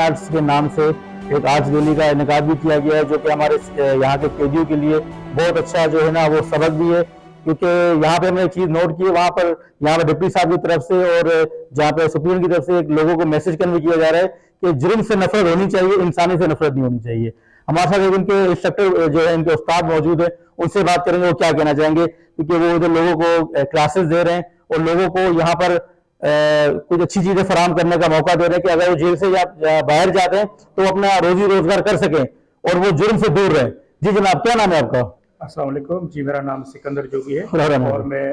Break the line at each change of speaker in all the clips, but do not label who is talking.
Arts के नाम से एक आर्ट्स रैली का इनेकाद भी किया गया है, जो कि हमारे यहाँ के कैदियों के लिए बहुत अच्छा जो है ना वो सबक भी है। क्योंकि यहाँ पे हमने एक चीज नोट की है, वहाँ पर यहाँ पर डिप्टी साहब की तरफ से और जहाँ पे सुप्रीम की तरफ से एक लोगों को मैसेज कन्वे किया जा रहा है कि जुर्म से नफरत होनी चाहिए, इंसानी से नफरत नहीं होनी चाहिए। हमारे साथ एक इनके इंस्ट्रक्टर जो है, इनके उस्ताद मौजूद है, उनसे बात करेंगे वो क्या कहना चाहेंगे, क्योंकि वो इधर लोगों को क्लासेस दे रहे हैं और लोगों को यहाँ पर कुछ अच्छी चीजें फराहम करने का मौका दे रहे हैं कि अगर वो जेल से या बाहर जाते हैं तो अपना रोजी रोजगार कर सकें और वो जुर्म से दूर रहे। जी जनाब, क्या नाम है आपका?
अस्सलाम वालेकुम जी, मेरा नाम सिकंदर जोगी है और मैं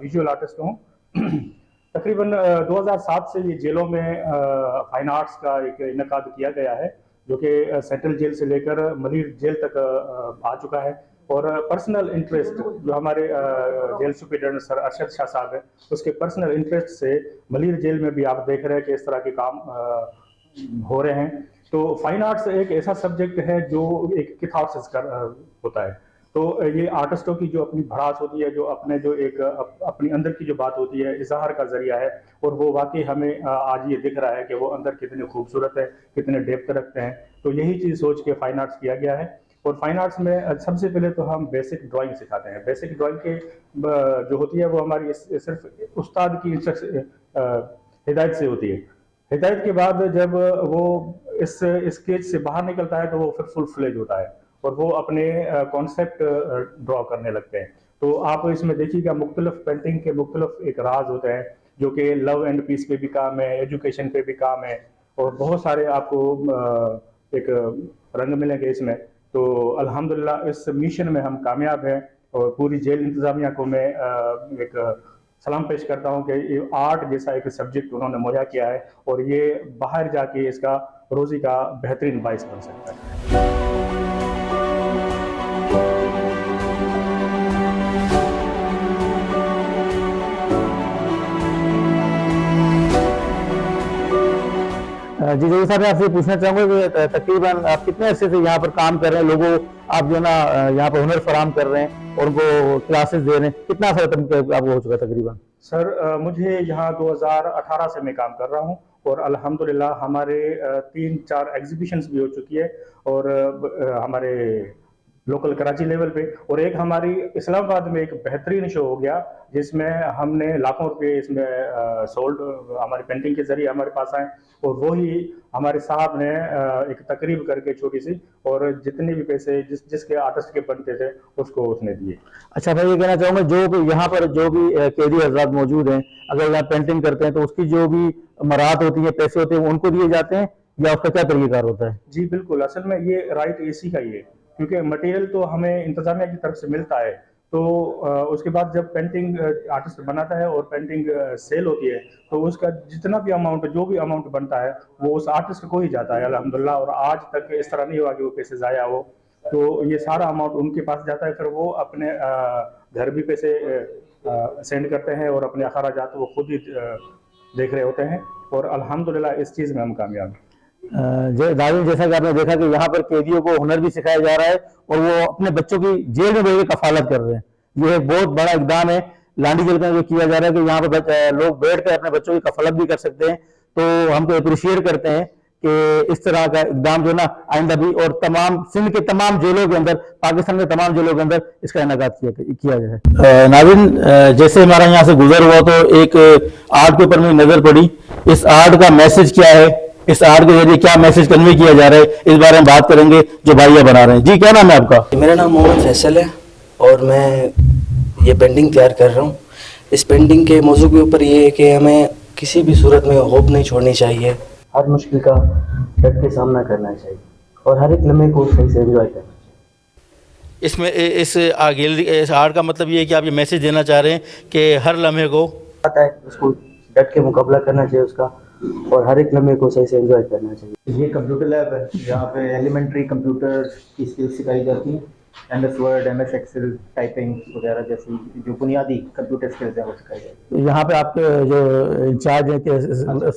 विजुअल आर्टिस्ट हूँ। तकरीबन 2007 से ये जेलों में फाइन आर्ट्स का एक इनेकाद किया गया है, जो कि सेंट्रल जेल से लेकर मलिर जेल तक आ चुका है। और पर्सनल इंटरेस्ट जो हमारे jail superintendent sir Arshad Shah sahab है, उसके पर्सनल इंटरेस्ट से मलिर जेल में भी आप देख रहे हैं कि इस तरह के काम हो रहे हैं। तो फाइन आर्ट्स एक ऐसा सब्जेक्ट है जो एक किथार्सिस होता है। तो ये आर्टिस्टों की जो अपनी भड़ास होती है, जो अपने जो एक अपनी अंदर की जो बात होती है, इजहार का जरिया है। और वो वाकई हमें आज ये दिख रहा है कि वो अंदर कितने खूबसूरत है, कितने डेप्थ रखते हैं। तो यही चीज़ सोच के फाइन आर्ट्स किया गया है। और फाइन आर्ट्स में सबसे पहले तो हम बेसिक ड्राइंग सिखाते हैं। बेसिक ड्राइंग के जो होती है वो हमारी सिर्फ उस्ताद की हिदायत से होती है। हिदायत के बाद जब वो इस स्केच से बाहर निकलता है तो वो फिर फुल फ्लेज होता है और वो अपने कॉन्सेप्ट ड्रॉ करने लगते हैं। तो आप इसमें देखिएगा मुख्तलिफ पेंटिंग के मुख्तलिफ एक राज होते हैं, जो कि लव एंड पीस पे भी काम है, एजुकेशन पे भी काम है, और बहुत सारे आपको एक रंग मिलेंगे इसमें। तो अल्हम्दुलिल्लाह इस मिशन में हम कामयाब हैं और पूरी जेल इंतजामिया को मैं एक सलाम पेश करता हूं कि ये आर्ट जैसा एक सब्जेक्ट उन्होंने मुहैया किया है और ये बाहर जाके इसका रोजी का बेहतरीन बाइस बन सकता है।
जी जरूर साहब, मैं आपसे पूछना चाहूंगा कि तकरीबन आप कितने अरसे से यहाँ पर काम कर रहे हैं, लोगों आप जो ना यहाँ पर हुनर फराम कर रहे हैं और उनको क्लासेस दे रहे हैं, कितना अरसा आपको हो चुका तकरीबन?
सर मुझे यहाँ 2018 से मैं काम कर रहा हूँ और अल्हम्दुलिल्लाह हमारे 3-4 एग्जीबिशंस भी हो चुकी है। और हमारे लोकल कराची लेवल पे, और एक हमारी इस्लामाबाद में एक बेहतरीन शो हो गया जिसमें हमने लाखों रुपए इसमें सोल्ड हमारी पेंटिंग के जरिए हमारे पास आए। और वही हमारे साहब ने एक तकरीब करके छोटी सी, और जितने भी पैसे जिसके आर्टिस्ट के बनते थे उसको उसने दिए।
अच्छा, मैं ये कहना चाहूंगा जो भी यहाँ पर जो भी कैदी हजरात मौजूद हैं, अगर यहाँ पेंटिंग करते हैं तो उसकी जो भी मराहत होती है, पैसे होते हैं, उनको दिए जाते हैं या उसका क्या तरीकेकार होता है?
जी बिल्कुल, असल में ये राइट इसी का ही है, क्योंकि मटेरियल तो हमें इंतजामिया की तरफ से मिलता है। तो उसके बाद जब पेंटिंग आर्टिस्ट बनाता है और पेंटिंग सेल होती है तो उसका जितना भी अमाउंट, जो भी अमाउंट बनता है वो उस आर्टिस्ट को ही जाता है अल्हम्दुलिल्लाह। और आज तक इस तरह नहीं हुआ कि वो पैसे ज़ाया हो, तो ये सारा अमाउंट उनके पास जाता है। फिर वो अपने घर भी पैसे सेंड करते हैं और अपने अखराजात वो खुद ही देख रहे होते हैं। और अल्हम्दुलिल्लाह इस चीज़ में हम कामयाब हैं।
जैसा कि आपने देखा कि यहाँ पर कैदियों को हुनर भी सिखाया जा रहा है और वो अपने बच्चों की जेल में बैठ कफालत कर रहे हैं। ये एक बहुत बड़ा इकदाम है लांडी जेल में जो किया जा रहा है कि यहाँ पर लोग बैठ कर अपने बच्चों की कफालत भी कर सकते हैं। तो हम तो अप्रिशिएट करते हैं कि इस तरह का इकदाम जो ना आइंदा भी और तमाम सिंध के तमाम जेलों के अंदर, पाकिस्तान के तमाम जेलों के अंदर इसका इनेकाद किया जाए। नाज़रीन, जैसे हमारा यहाँ से गुजर हुआ तो एक आर्ट के ऊपर मेरी नजर पड़ी। इस आर्ट का मैसेज क्या है, इस आर्ट के जरिए क्या मैसेज कन्वे किया जा रहा है, इस बारे में बात करेंगे जो भाइया बना रहे हैं। जी क्या नाम है आपका?
मेरा नाम मोहम्मद फैसल है और मैं ये पेंटिंग तैयार कर रहा हूँ। इस पेंटिंग के मौजू के ऊपर ये है कि हमें किसी भी सूरत में होप नहीं छोड़नी चाहिए, हर मुश्किल का डट के सामना करना चाहिए और हर एक लम्हे को सही से एंजॉय करना चाहिए।
इसमें इस आर्ट का मतलब ये है कि आप ये मैसेज देना चाह रहे हैं कि हर लम्हे को
आता है उसको डट के मुकाबला करना चाहिए उसका, और हर एक लम्हे को सही से एंजॉय करना चाहिए।
ये कंप्यूटर लैब है जहाँ पे एलिमेंट्री कंप्यूटर की स्किल्स सिखाई जाती हैं। MS word, MS excel, typing वगैरह जैसी जो बुनियादी कंप्यूटर स्किल्स हैं वो सिखाई जाती है।
यहाँ पे आपके जो इंचार्ज है कि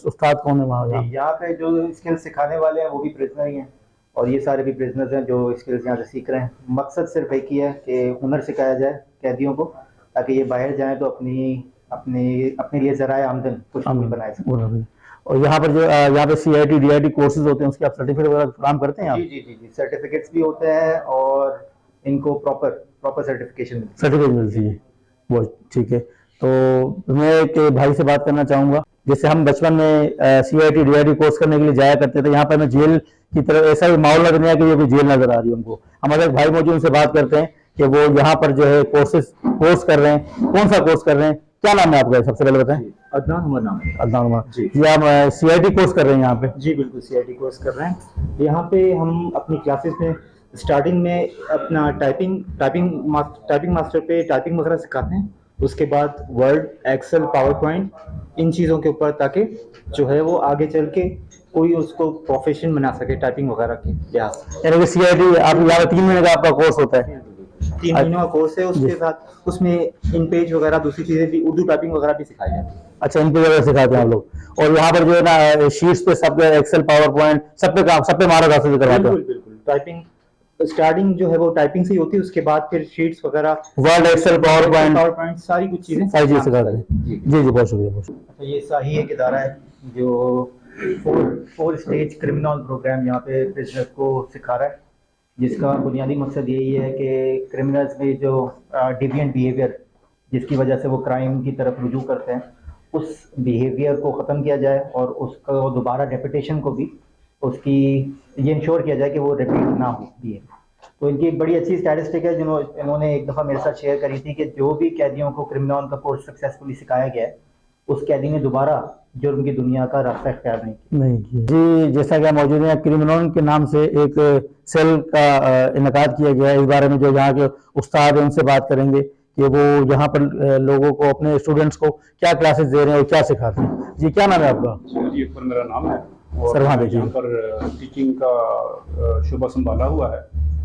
उस्ताद कौन है वहाँ?
यहाँ पे जो स्किल्स सिखाने वाले हैं वो भी प्रिजनर ही हैं और ये सारे भी प्रिजनर्स हैं जो स्किल्स यहाँ से सीख रहे हैं। मकसद सिर्फ एक ही है कि हुनर सिखाया जाए कैदियों को, ताकि ये बाहर जाएँ तो अपने लिए ज़राए आमदन कुछ बनाए सकें।
और यहाँ पर जो यहाँ पे CIT DIT कोर्सेज होते हैं उसके आप सर्टिफिकेट वगैरह फराहम करते हैं आप?
जी जी जी जी, सर्टिफिकेट्स भी होते हैं और इनको प्रॉपर सर्टिफिकेट
मिलती है। वो ठीक है। तो मैं एक भाई से बात करना चाहूंगा, जैसे हम बचपन में CIT DIT कोर्स करने के लिए जाया करते थे, यहाँ पर हमें जेल की तरह ऐसा भी माहौल नजर नहीं आया कि ये कोई जेल नजर आ रही है हमको। हमारे एक भाई मौजूद, उनसे बात करते हैं कि वो यहाँ पर जो है कोर्स कर रहे हैं। कौन सा कोर्स कर रहे हैं, क्या नाम है आपका, सबसे पहले बताएं।
अदनान उमर नाम है।
अदनान उमर
जी
आप CIT कोर्स कर रहे हैं यहाँ पे?
जी बिल्कुल, CIT कोर्स कर रहे हैं। यहाँ पे हम अपनी क्लासेस में स्टार्टिंग में अपना टाइपिंग मास्टर पे टाइपिंग वगैरह सिखाते हैं। उसके बाद वर्ड, एक्सेल, पावर पॉइंट, इन चीज़ों के ऊपर, ताकि जो है वो आगे चल के कोई उसको प्रोफेशन बना सके टाइपिंग वगैरह के लिहाज से।
यानी कि CIT आप यहाँ 3 महीने का आपका कोर्स होता है?
3 महीनों का कोर्स है। उसके साथ उसमें इन पेज वगैरह दूसरी चीज़ें भी, उर्दू टाइपिंग वगैरह भी सिखाई जाती है।
अच्छा, इन पे वगैरह सिखाते हैं आप लोग। और यहाँ पर जो है ना शीट्स पे सब एक्सेल, पावर पॉइंट सब पे महारत हासिल करवाते हैं?
बिल्कुल बिल्कुल। टाइपिंग स्टार्टिंग जो है वो टाइपिंग से ही होती है, उसके बाद फिर शीट्स वगैरह,
वर्ड, एक्सेल, पावर पॉइंट
सारी कुछ चीजें
सिखाते हैं। जी जी, बहुत शुक्रिया, बहुत शुक्रिया।
अच्छा, ये शाही एक इदारा है जो 4 स्टेज क्रिमिनल प्रोग्राम यहाँ पे प्रिजनर्स को सिखा रहा है, जिसका बुनियादी मकसद यही है कि क्रिमिनल्स में जो डिविएंट बिहेवियर जिसकी वजह से वो क्राइम की तरफ रुजू करते हैं, उस बिहेवियर को ख़त्म किया जाए और उसको दोबारा रेपिटेशन को भी उसकी ये इंश्योर किया जाए कि वो रिपीट ना हो बिहेवियर। तो इनकी एक बड़ी अच्छी स्टैटिस्टिक है जिन्होंने इन्होंने एक दफ़ा मेरे साथ शेयर करी थी कि जो भी कैदियों को क्रिमिनल का कोर्स सक्सेसफुली सिखाया गया है, उस कैदी ने दोबारा जुर्म की दुनिया का रास्ता इख्तियार नहीं किया।
जी, जैसा कि मौजूद है, क्रिमिनल के नाम से एक सेल का इनकाद किया गया है। इस बारे में जो यहाँ के उस्ताद हैं उनसे बात करेंगे कि वो यहाँ पर लोगों को, अपने स्टूडेंट्स को क्या क्लासेस दे रहे हैं और क्या सिखाते हैं। जी, क्या नाम है आपका?
जी, अकबर मेरा नाम है और
सर, वहाँ
मैं
देखिए।
यहाँ पर टीचिंग का शुबा संभाला हुआ है।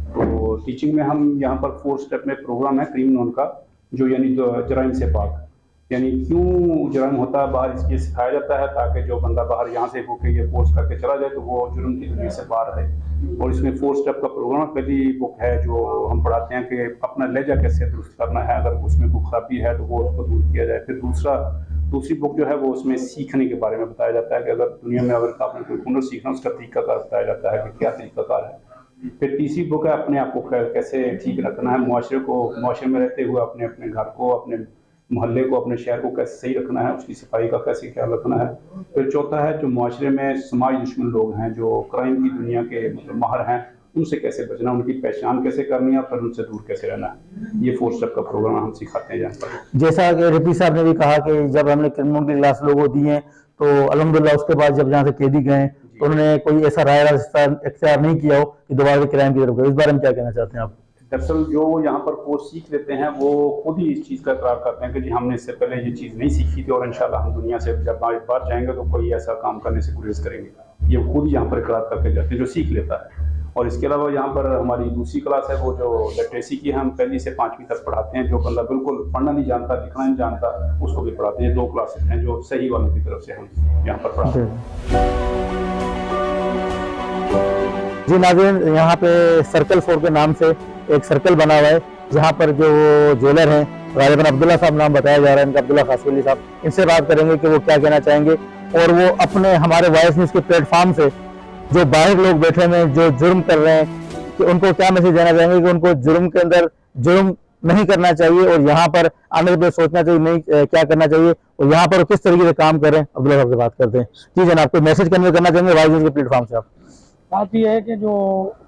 तो टीचिंग में हम यहाँ पर 4 स्टेप में प्रोग्राम है क्रिमिनल का, जो यानी जराइम से पाक, यानी क्यों जराइम होता है बाहर, इसलिए सिखाया जाता है ताकि जो बंदा बाहर यहाँ से होकर ये कोर्स करके चला जाए तो वो जुर्म की दुनिया से बाहर रहे। और इसमें 4 स्टेप का प्रोग्राम, पहली बुक है जो हम पढ़ाते हैं कि अपना लहजा कैसे दुरुस्त करना है, अगर उसमें कोई खराबी है तो वो उसको दूर किया जाए। फिर दूसरी बुक जो है वो उसमें सीखने के बारे में बताया जाता है कि अगर दुनिया में अगर आपने कोई हुनर सीखना, उसका तरीकाकार बताया जाता है कि क्या तरीकाकार है। फिर तीसरी बुक है अपने आप को कैसे ठीक रखना है, मुआशरे में रहते हुए अपने घर को, अपने मोहल्ले को, अपने शहर को कैसे सही रखना है, उसकी सफाई का कैसे ख्याल रखना है। फिर चौथा है जो मुआशरे में समाज दुश्मन लोग हैं, जो क्राइम की दुनिया के माहर हैं, उनसे कैसे बचना, उनकी पहचान कैसे करनी है, फिर उनसे दूर कैसे रहना है। ये 4 स्टेप का प्रोग्राम हम सिखाते हैं यहाँ पर।
जैसा कि रिपी साहब ने भी कहा कि जब हमने क्रिमिनल की क्लास लोगों को दी है तो अल्हम्दुलिल्लाह उसके बाद जब यहाँ से कैदी गए तो उन्होंने कोई ऐसा राय इख्तियार नहीं किया हो कि दोबारा क्राइम की तरफ गए। इस बारे में क्या कहना चाहते हैं आप?
दरअसल जो यहाँ पर कोर्स सीख लेते हैं वो खुद ही इस चीज़ का इकरार करते हैं कि जी हमने इससे पहले ये चीज़ नहीं सीखी थी और इंशाल्लाह हम दुनिया से जब बाहर जाएंगे तो कोई ऐसा काम करने से गुरेज करेंगे। ये खुद यहाँ पर इकरार करके जाते हैं जो सीख लेता है। और इसके अलावा यहाँ पर हमारी दूसरी क्लास है वो जो लिटरेसी की हम 1ली से 5वीं तक पढ़ाते हैं। जो बंदा बिल्कुल पढ़ना नहीं जानता, लिखना नहीं जानता, उसको भी पढ़ाते हैं। 2 क्लासेस हैं जो सही वालों की तरफ से हम यहाँ पर पढ़ाते हैं।
जी नाज़रीन, यहाँ पे सर्कल 4 के नाम से एक सर्कल बना हुआ है जहाँ पर जो जेलर हैं गालिबन अब्दुल्ला साहब नाम बताया जा रहा है इनका, अब्दुल्ला खासवली साहब। इनसे बात करेंगे कि वो क्या कहना चाहेंगे और वो अपने हमारे वॉइस न्यूज़ के प्लेटफॉर्म से जो बाहर लोग बैठे हुए हैं जो जुर्म कर रहे हैं कि उनको क्या मैसेज देना चाहेंगे कि उनको जुर्म के अंदर जुर्म नहीं करना चाहिए और यहाँ पर आने से सोचना चाहिए नहीं क्या करना चाहिए और यहाँ पर किस तरीके से काम करें। अब्दुल्ला साहब से बात करते हैं। जी जनाब, कोई मैसेज कन्वे करना चाहेंगे वॉइस न्यूज़ के प्लेटफॉर्म से आप?
बात यह है कि जो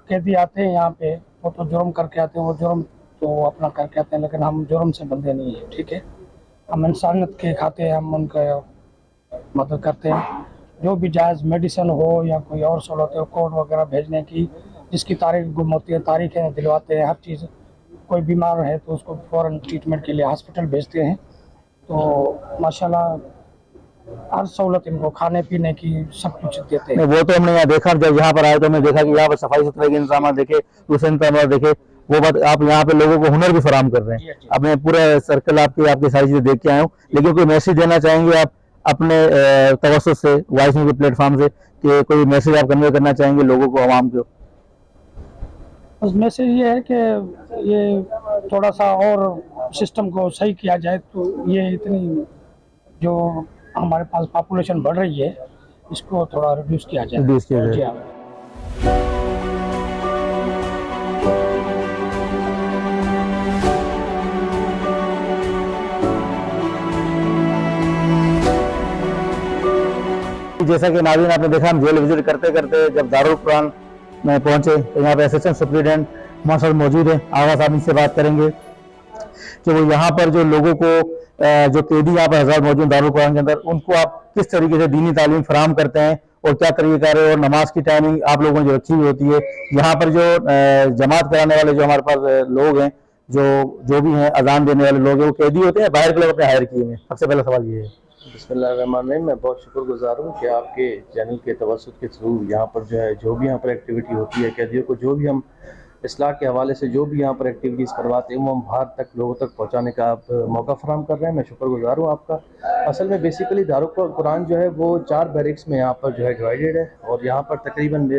कैदी आते हैं यहाँ पे वो तो जुर्म करके आते हैं, वो जुर्म तो अपना करके आते हैं, लेकिन हम जुर्म से बंधे नहीं है। ठीक है, हम इंसानियत के खाते हम उनका मदद करते हैं। जो भी जायज़ मेडिसिन हो या कोई और सहूलत हो, कोड वगैरह भेजने की, जिसकी तारीख गुम होती है तारीखें दिलवाते हैं, हर चीज़। कोई बीमार है तो उसको फ़ौरन ट्रीटमेंट के लिए हॉस्पिटल भेजते हैं। तो माशाल्लाह हर सहूलत इनको खाने पीने की सब कुछ देते हैं।
वो तो हमने यहाँ देखा, जब यहाँ पर आए तो हमने देखा कि यहाँ पर सफाई सुथराई के इंतजाम देखे, दूसरे इंतजाम देखे। वो बात आप यहाँ पे लोगों को हुनर भी फराहम कर रहे हैं। अपने पूरा सर्कल आपकी सारी चीजें देख के आए हूँ, लेकिन कोई मैसेज देना चाहेंगे आप अपने तवज्जुह से, वॉइस न्यूज़ के प्लेटफॉर्म से, कि कोई मैसेज आप कन्वे करना चाहेंगे लोगों को, आवाम को?
बस मैसेज ये है कि ये थोड़ा सा और सिस्टम को सही किया जाए तो ये इतनी जो हमारे पास पॉपुलेशन बढ़ रही है, इसको थोड़ा रिड्यूस किया जाए।
रिड्यूस किया जाए।
जी हाँ।
जैसा कि नाज़रीन आपने देखा, हम जेल विजिट करते करते जब दारुल कुरान में पहुंचे तो यहाँ पे असिस्टेंट सुप्रीडेंट हमारे साथ मौजूद है। आगा साहब इनसे बात करेंगे कि वो यहाँ पर जो लोगों को जो कैदी यहाँ पर हज़ार मौजूद दारुल कुरान के अंदर, उनको आप किस तरीके से दीनी तालीम फराहम करते हैं और क्या तरीक़ेकार है, और नमाज की टाइमिंग आप लोगों ने जो रखी हुई होती है। यहाँ पर जो जमात कराने वाले जो हमारे पास लोग हैं, जो भी हैं अजान देने वाले लोग हैं, वो कैदी होते हैं, बाहर के लोग अपने हायर किए हैं। सबसे पहला सवाल ये है।
बिस्मिल्लाहिर्रहमानिर्रहीम। मैं बहुत शुक्रगुजार हूँ कि आपके चैनल के तवज्जुह के थ्रू यहाँ पर जो है, जो भी यहाँ पर एक्टिविटी होती है कैदियों को, जो भी हम इस्लाह के हवाले से जो भी यहाँ पर एक्टिविटीज़ करवाते हैं वो हम बाहर तक लोगों तक पहुँचाने का आप मौका फराहम कर रहे हैं। मैं शुक्रगुजार हूँ आपका। असल में बेसिकली दारुल कुरान जो है वो 4 बैरिक्स में यहाँ पर जो है डिवाइडेड है, और यहाँ पर तकरीबन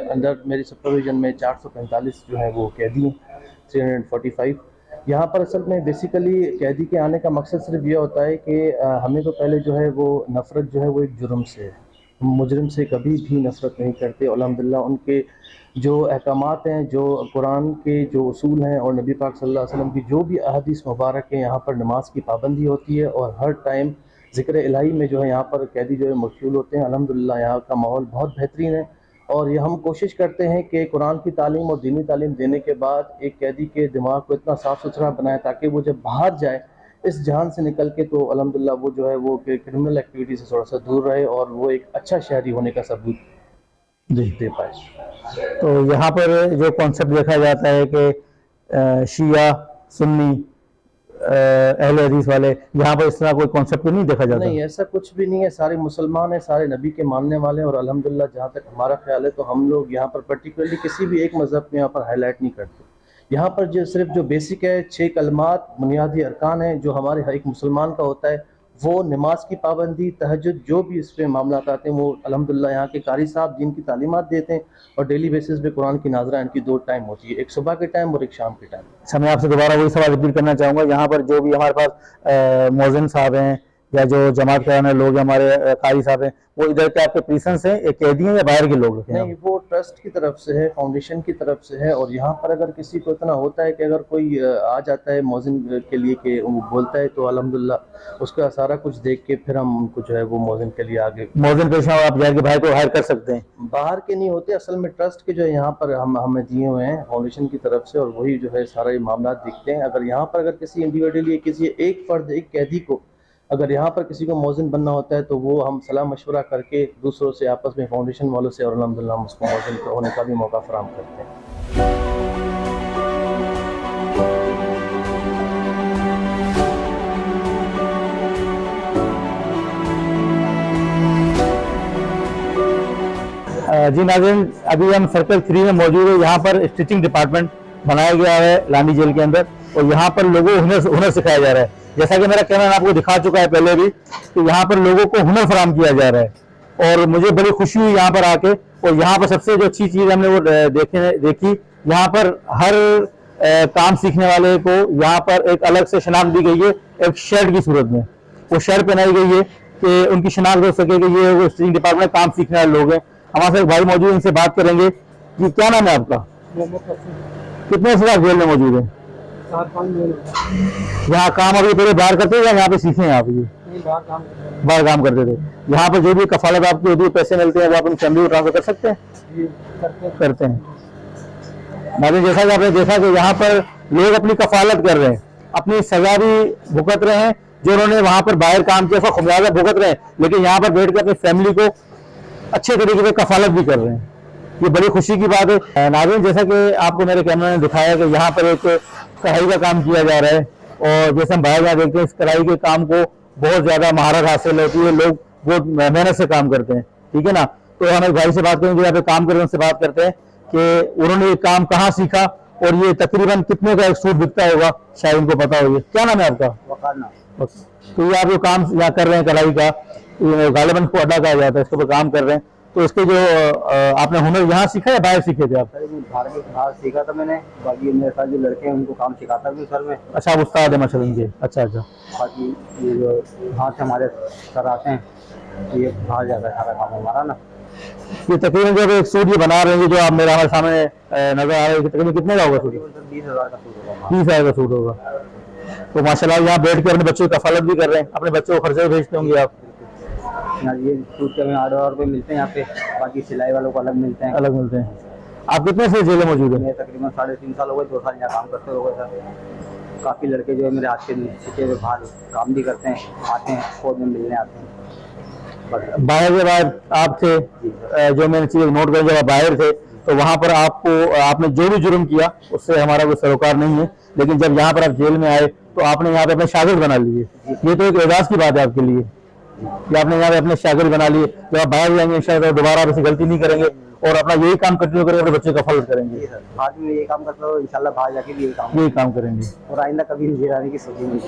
अंदर मेरी सुपरविजन में 445 जो है वो कैदी हैं, 345। यहाँ पर असल में बेसिकली कैदी के आने का मकसद सिर्फ ये होता है कि हमें तो पहले जो है वो नफ़रत जो है वो एक जुर्म से है, हम मुजरिम से कभी भी नफ़रत नहीं करते। अल्हम्दुलिल्लाह उनके जो अहकामात हैं, जो कुरान के जो उसूल हैं और नबी पाक सल्लल्लाहु अलैहि वसल्लम की जो भी अहादीस मुबारक है, यहाँ पर नमाज की पाबंदी होती है और हर टाइम ज़िक्र इलाही में जो है यहाँ पर कैदी जो है मशगूल होते हैं। अल्हम्दुलिल्लाह यहाँ का माहौल बहुत बेहतरीन है, और ये हम कोशिश करते हैं कि कुरान की तालीम और दीनी तालीम देने के बाद एक कैदी के दिमाग को इतना साफ़ सुथरा बनाए ताकि वो जब बाहर जाए इस जहान से निकल के तो अल्हम्दुलिल्लाह वो जो है वो क्रिमिनल एक्टिविटी से थोड़ा सा दूर रहे और वो एक अच्छा शहरी होने का सबूत दे पाए।
तो यहाँ पर जो कॉन्सेप्ट देखा जाता है कि शिया सुन्नी अहले हदीस वाले, यहाँ पर इस तरह कोई कॉन्सेप्ट नहीं देखा जाता?
नहीं, ऐसा कुछ भी नहीं है। सारे मुसलमान हैं, सारे नबी के मानने वाले हैं, और अल्हम्दुलिल्लाह जहाँ तक हमारा ख्याल है तो हम लोग यहाँ पर पर्टिकुलरली किसी भी एक मज़हब में यहाँ पर हाईलाइट नहीं करते। यहाँ पर जो सिर्फ जो बेसिक है 6 कलमात बुनियादी अरकान हैं जो हमारे हर एक मुसलमान का होता है, वो नमाज की पाबंदी, तहज्जुद, जो भी इस पर मामला आते हैं वो अल्हम्दुलिल्लाह यहाँ के कारी साहब जिनकी तालीमात देते हैं, और डेली बेसिस पे कुरान की नाज़रा इनकी 2 टाइम होती है, एक सुबह के टाइम और एक शाम के टाइम।
अच्छा, मैं आपसे दोबारा वही सवाल रिपीट करना चाहूँगा। यहाँ पर जो भी हमारे पास मौज़िन साहब हैं या जो जमात कराने लोग हैं, हमारे कारी साहब हैं, वो इधर के आपके प्रीसेंस हैं, एक कैदी हैं या बाहर के लोग हैं?
नहीं, वो ट्रस्ट की तरफ से है, फाउंडेशन की तरफ से है। और यहाँ पर अगर किसी को इतना होता है कि अगर कोई आ जाता है मौज़िन के लिए कि वो बोलता है, तो अल्हम्दुलिल्लाह उसका सारा कुछ देख के फिर हम उनको जो है वो मौज़िन के लिए आगे
मौज़िन पेशा आप जाकर के भाई को हायर कर सकते हैं।
बाहर के नहीं होते, असल में ट्रस्ट के जो है यहाँ पर हमें दिए हुए हैं फाउंडेशन की तरफ से, और वही जो है सारा ये मामला दिखते हैं। अगर यहाँ पर अगर किसी इंडिविजुअली किसी एक फर्द, एक कैदी को अगर यहाँ पर किसी को मौज़िन बनना होता है तो वो हम सलाह मशवरा करके दूसरों से, आपस में फाउंडेशन वालों से, और अल्हम्दुलिल्लाह हम उसको मौज़िन होने का भी मौका फराहम करते हैं।
जी नाज़रीन, अभी हम सर्कल 3 में मौजूद है। यहाँ पर स्टिचिंग डिपार्टमेंट बनाया गया है लानी जेल के अंदर, और यहाँ पर लोगों को हुनर सिखाया जा रहा है। जैसा कि मेरा कैमरा आपको दिखा चुका है पहले भी, तो यहाँ पर लोगों को हुनर फराहम किया जा रहा है, और मुझे बड़ी खुशी हुई यहाँ पर आके। और यहाँ पर सबसे जो अच्छी चीज़ हमने वो देखी, यहाँ पर हर काम सीखने वाले को यहाँ पर एक अलग से शनाख्त दी गई है, एक शर्ट की सूरत में वो शर्ट पहनाई गई है कि उनकी शनाख्त हो सके कि ये वो स्टिचिंग डिपार्टमेंट काम सीखने वाले लोग हैं। हमारे साथ एक भाई मौजूद, इनसे बात करेंगे कि क्या नाम है आपका, कितने से आप जेल में मौजूद है?
4-5 दिन
यहाँ काम अभी पहले बाहर करते थे या यहाँ पे सीखे हैं आप? ये बाहर काम करते थे। यहाँ पर जो भी कफालत आपको जो पैसे मिलते हैं वो आप अपनी फैमिली को ट्रांसफर कर सकते हैं? करते हैं। नाज़रीन, जैसा कि आपने देखा कि यहाँ पर लोग अपनी कफालत कर रहे हैं, अपनी सजा भी भुगत रहे हैं, जो उन्होंने वहाँ पर बाहर काम किया उसका खुमियाजा भुगत रहे हैं, लेकिन यहाँ पर बैठ कर अपनी फैमिली को अच्छे तरीके से कफालत भी कर रहे हैं। ये बड़ी खुशी की बात है। नाज़रीन, जैसा कि आपको मेरे कैमरा ने दिखाया कि यहाँ पर एक कढ़ाई का काम किया जा रहा है, और जैसे हम बाहर जहाँ देखते हैं इस कढ़ाई के काम को बहुत ज़्यादा महारत हासिल होती है, लोग बहुत मेहनत से काम करते हैं, ठीक है ना। तो हम एक भाई से बात करेंगे, यहाँ पे काम कर रहे हैं, उनसे बात करते हैं कि उन्होंने ये काम कहाँ सीखा और ये तकरीबन कितने का एक सूट बिकता होगा, शायद उनको पता होगी। क्या नाम है आपका? तो ये आप जो काम यहाँ कर रहे हैं कढ़ाई का, गालिबन को अड्डा कहा जाता है, इसके ऊपर काम कर रहे हैं, तो इसके जो आपने हुनर यहाँ सीखा या बाहर सीखे थे आप?
बाहर सीखा था मैंने, बाकी मेरे साथ जो लड़के हैं उनको काम सिखाता भी सर में।
अच्छा, आप उस्ताद है माशाल्लाह इनके? अच्छा।
बाकी ये जो हाथ से हमारे सर आते हैं ये बाहर जाकर सारा काम हमारा ना।
ये तकरीबन जब एक सूट ये बना रहे हैं जो आप मेरे हमारे सामने नजर आ रहा है, तकरीबन कितने का होगा सूट?
20,000 का सूट होगा।
20,000 का सूट होगा। तो माशाल्लाह यहाँ बैठ के अपने बच्चों की कफालत भी कर रहे हैं, अपने बच्चों को खर्चे भी भेजते होंगे आप?
यहाँ ये सूट के हमें ऑर्डर पे मिलते हैं यहाँ पे, बाकी सिलाई वालों को अलग मिलते हैं।
अलग मिलते हैं। आप कितने से जेल में मौजूद हैं?
मैं तकरीबन 3.5 साल हो गए, 2 साल यहाँ काम करते हो गए सर। काफ़ी लड़के जो है मेरे हाथ के सीखे हुए बाहर काम भी करते हैं, आते हैं कोर्ट में मिलने आते हैं।
बाहर के बाद आप थे, जो मैंने चीज़ नोट कर, जब आप बाहर थे तो वहाँ पर आपने जो भी जुर्म किया उससे हमारा कोई सरोकार नहीं है, लेकिन जब यहाँ पर आप जेल में आए तो आपने यहाँ पे अपने शागिर्द बना लिए। ये तो एक एजाज की बात है आपके लिए कि आपने यहाँ पे अपने शागिर्द बना लिए। जब आप बाहर जाएंगे इंशाअल्लाह दोबारा आप ऐसी गलती नहीं करेंगे और अपना यही काम कंटिन्यू करेंगे, अपने बच्चे का फल करेंगे।
आज में ये काम करता हूँ, इंशाल्लाह बाहर जाके भी
यही काम करेंगे
और आइंदा कभी नहीं जेल आने की सोचेंगे।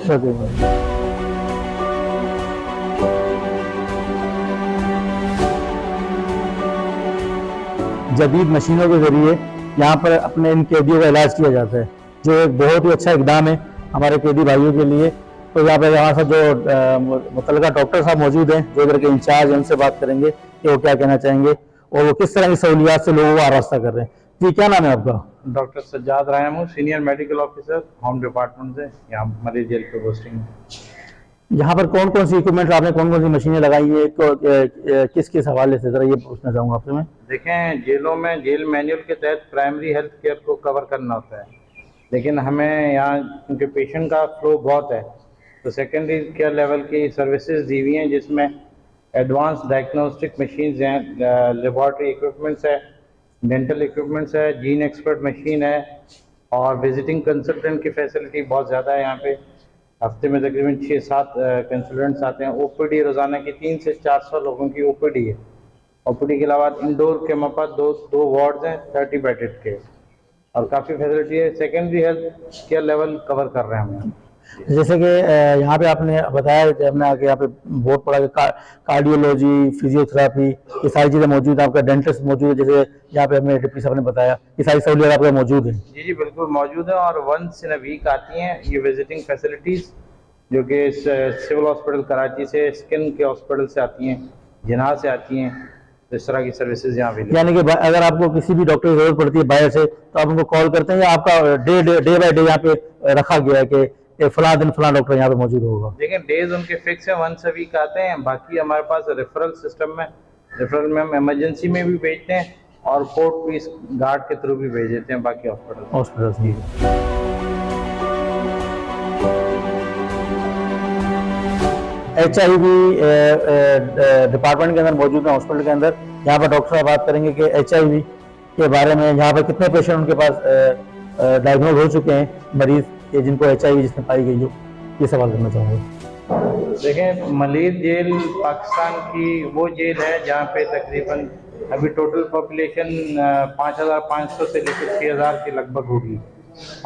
जदीद मशीनों के जरिए यहाँ पर अपने इन कैदियों का इलाज किया जाता है, जो एक बहुत ही अच्छा इकदाम है हमारे कैदी भाइयों के लिए। तो यहाँ पर हमारे साथ जो मुतल्लिका डॉक्टर साहब मौजूद हैं, जो इधर के इंचार्ज हैं, उनसे बात करेंगे कि वो क्या कहना चाहेंगे और वो किस तरह की सहूलियात से लोगों को आरास्ता कर रहे हैं। जी, क्या नाम है आपका?
डॉक्टर सज्जाद रायम हूँ, senior medical officer home department से, यहाँ मरीज जेल पे पोस्टिंग है।
यहाँ पर कौन कौन सी इक्विपमेंट, आपने कौन कौन सी मशीनें लगाई है, किस किस हवाले से, जरा ये पूछना चाहूँगा आपसे मैं।
देखें, जेलों में जेल मैनुअल के तहत प्राइमरी हेल्थ केयर को कवर करना होता है, लेकिन हमें यहाँ क्योंकि पेशेंट का फ्लो बहुत है तो सेकेंडरी केयर लेवल की सर्विसेज दी हुई हैं, जिसमें एडवांस डायग्नोस्टिक मशीन्स हैं, लेबॉर्ट्री इक्विपमेंट्स है, डेंटल इक्विपमेंट्स है, जीन एक्सपर्ट मशीन है और विजिटिंग कंसल्टेंट की फैसिलिटी बहुत ज़्यादा है। यहाँ पे हफ्ते में तकरीबन 6-7 कंसल्टेंट्स आते हैं। ओपीडी रोज़ाना की 300 से 400 लोगों की ओपीडी है। ओपीडी के अलावा इंडोर के हमारे पास दो वार्ड्स हैं 30 बेडेड के और काफ़ी फैसिलिटी है। Secondary health care level cover कर रहे हैं हम यहाँ।
जैसे कि यहाँ पे आपने बताया कि हमने आके यहाँ पे बहुत पढ़ा कि कार्डियोलॉजी, फिजियोथेरापी, ये सारी चीज़ें मौजूद है। आपका डेंटिस्ट मौजूद है, जैसे यहाँ पे हमें डिप्टी साहब ने बताया, ये सारी सहूलियत आपके मौजूद है?
जी जी बिल्कुल मौजूद है और वंस इन अ वीक आती हैं ये विजिटिंग फैसिलिटीज़, जो कि सिविल हॉस्पिटल कराची से, स्किन के हॉस्पिटल से आती हैं, जिनाह से आती हैं। तो इस तरह की सर्विसेज यहाँ अवेलेबल।
यानी कि अगर आपको किसी भी डॉक्टर की जरूरत पड़ती है बाहर से तो आप उनको कॉल करते हैं या आपका डे बाय डे यहाँ पे रखा गया है कि फला दिन फला डॉक्टर यहाँ पे मौजूद होगा?
देखिए, डेज उनके फिक्स है, वंस अ वीक आते हैं। बाकी हमारे पास रेफरल सिस्टम में, रेफरल में हम इमरजेंसी में भी भेजते हैं और पोर्ट पीस गार्ड के थ्रू भी भेज देते हैं बाकी हॉस्पिटल
की। HIV डिपार्टमेंट के अंदर मौजूद है, हॉस्पिटल के अंदर। यहाँ पर डॉक्टर साहब बात करेंगे कि HIV के बारे में, यहाँ पर कितने पेशेंट उनके पास डायग्नोज हो चुके हैं, मरीज के जिनको HIV जिसमें पाई गई हो, ये सवाल करना चाहूँगा।
देखें, मलिर जेल पाकिस्तान की वो जेल है जहाँ पे तकरीबन अभी टोटल पॉपुलेशन 5,500 से लेकर 6,000 के लगभग होगी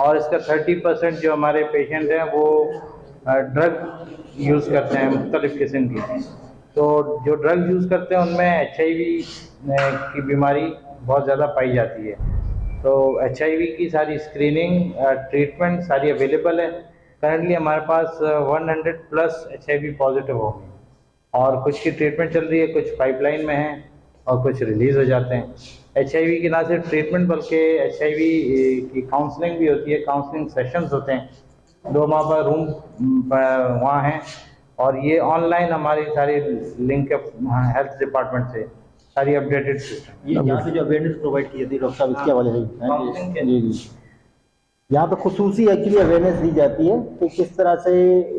और इसका 30% जो हमारे पेशेंट हैं वो ड्रग यूज़ करते हैं मुख्तलिफ़ किस्म की। तो जो ड्रग यूज़ करते हैं उनमें HIV की बीमारी बहुत ज़्यादा पाई जाती है। तो HIV की सारी स्क्रीनिंग, ट्रीटमेंट सारी अवेलेबल है। करंटली हमारे पास 100+ HIV पॉजिटिव हो गए और कुछ की ट्रीटमेंट चल रही है, कुछ पाइपलाइन में है और कुछ रिलीज़ हो जाते हैं। HIV की ना सिर्फ ट्रीटमेंट बल्कि HIV की काउंसलिंग भी होती है, काउंसलिंग सेशंस होते हैं। 2 माह पर रूम वहाँ हैं और ये ऑनलाइन हमारी सारी लिंक है हेल्थ डिपार्टमेंट से, सारी अपडेटेड सिस्टम।
ये यहाँ से जो अवेयरनेस प्रोवाइड की जाती है डॉक्टर साहब, इसके हवाले से जी यहाँ पे खुसूसी एक्चुअली अवेयरनेस दी जाती है कि किस तरह से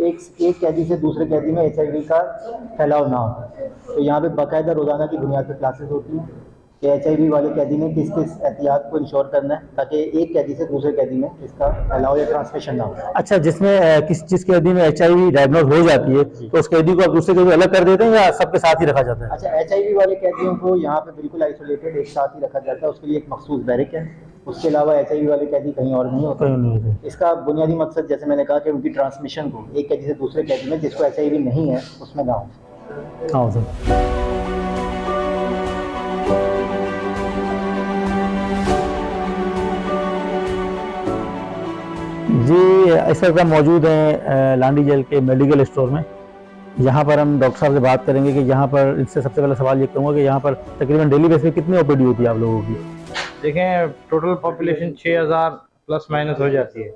एक कैदी से दूसरे कैदी में HIV का फैलाव ना हो। तो यहाँ पे बाकायदा रोज़ाना की बुनियाद पर क्लासेस होती हैं कि HIV वाले कैदी में किस किस एहतियात को इंश्योर करना है ताकि एक कैदी से दूसरे कैदी में इसका फैलाव या ट्रांसमिशन ना हो।
अच्छा, जिसमें जिस कैदी में HIV डायग्नोज हो जाती है तो उस कैदी को आप दूसरे कैदी अलग कर देते हैं या सबके साथ ही रखा जाता है?
अच्छा, HIV वाले कैदियों को यहाँ पे बिल्कुल आइसोलेटेड एक साथ ही रखा जाता है, उसके लिए एक मखसूस बैरिक है। उसके अलावा HIV वाले कैदी कहीं और नहीं होते। इसका बुनियादी मकसद, जैसे मैंने कहा, कि उनकी ट्रांसमिशन को एक कैदी से दूसरे कैदी में जिसको HIV नहीं है उसमें ना हो।
हाँ सर। जी, इस वक्त हम मौजूद हैं लांडी जेल के मेडिकल स्टोर में। यहाँ पर हम डॉक्टर साहब से बात करेंगे कि यहाँ पर, इससे सबसे पहला सवाल ये करूँगा कि यहाँ पर तकरीबन डेली बेस पे कितनी ओपीडी होती है आप लोगों की?
देखें, टोटल पॉपुलेशन 6000 प्लस माइनस हो जाती है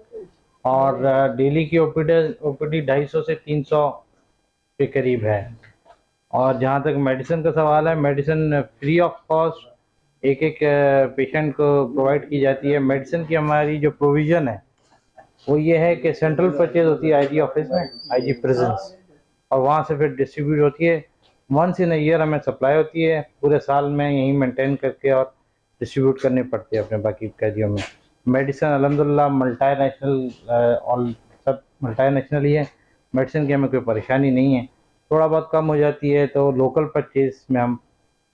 और डेली की ओपीडी 250 से 300 के करीब है। और जहाँ तक मेडिसिन का सवाल है, मेडिसिन फ्री ऑफ कॉस्ट एक एक पेशेंट को प्रोवाइड की जाती है। मेडिसिन की हमारी जो प्रोविज़न है वो ये है कि सेंट्रल परचेज होती है आईजी ऑफिस में, आईजी प्रेजेंस, और वहाँ से फिर डिस्ट्रीब्यूट होती है। वंस इन अ ईयर हमें सप्लाई होती है, पूरे साल में यहीं मेंटेन करके और डिस्ट्रीब्यूट करनी पड़ती है अपने बाकी कैदियों में। मेडिसिन अल्हम्दुलिल्लाह मल्टीनेशनल, ऑल सब मल्टीनेशनल ही है, मेडिसिन की हमें कोई परेशानी नहीं है। थोड़ा बहुत कम हो जाती है तो लोकल परचेज में हम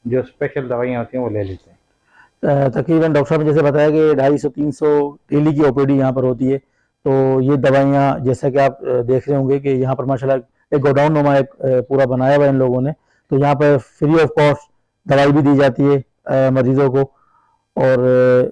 जो स्पेशल दवाइयाँ होती हैं वो ले लेते हैं।
तकरीबन डॉक्टर साहब ने जैसे बताया कि 250-300 डेली की ओपीडी यहाँ पर होती है, तो ये दवाइयाँ जैसा कि आप देख रहे होंगे कि यहाँ पर माशाल्लाह एक गोडाउन नुमा एक पूरा बनाया हुआ है इन लोगों ने, तो यहाँ पर फ्री ऑफ कॉस्ट दवाई भी दी जाती है मरीजों को। और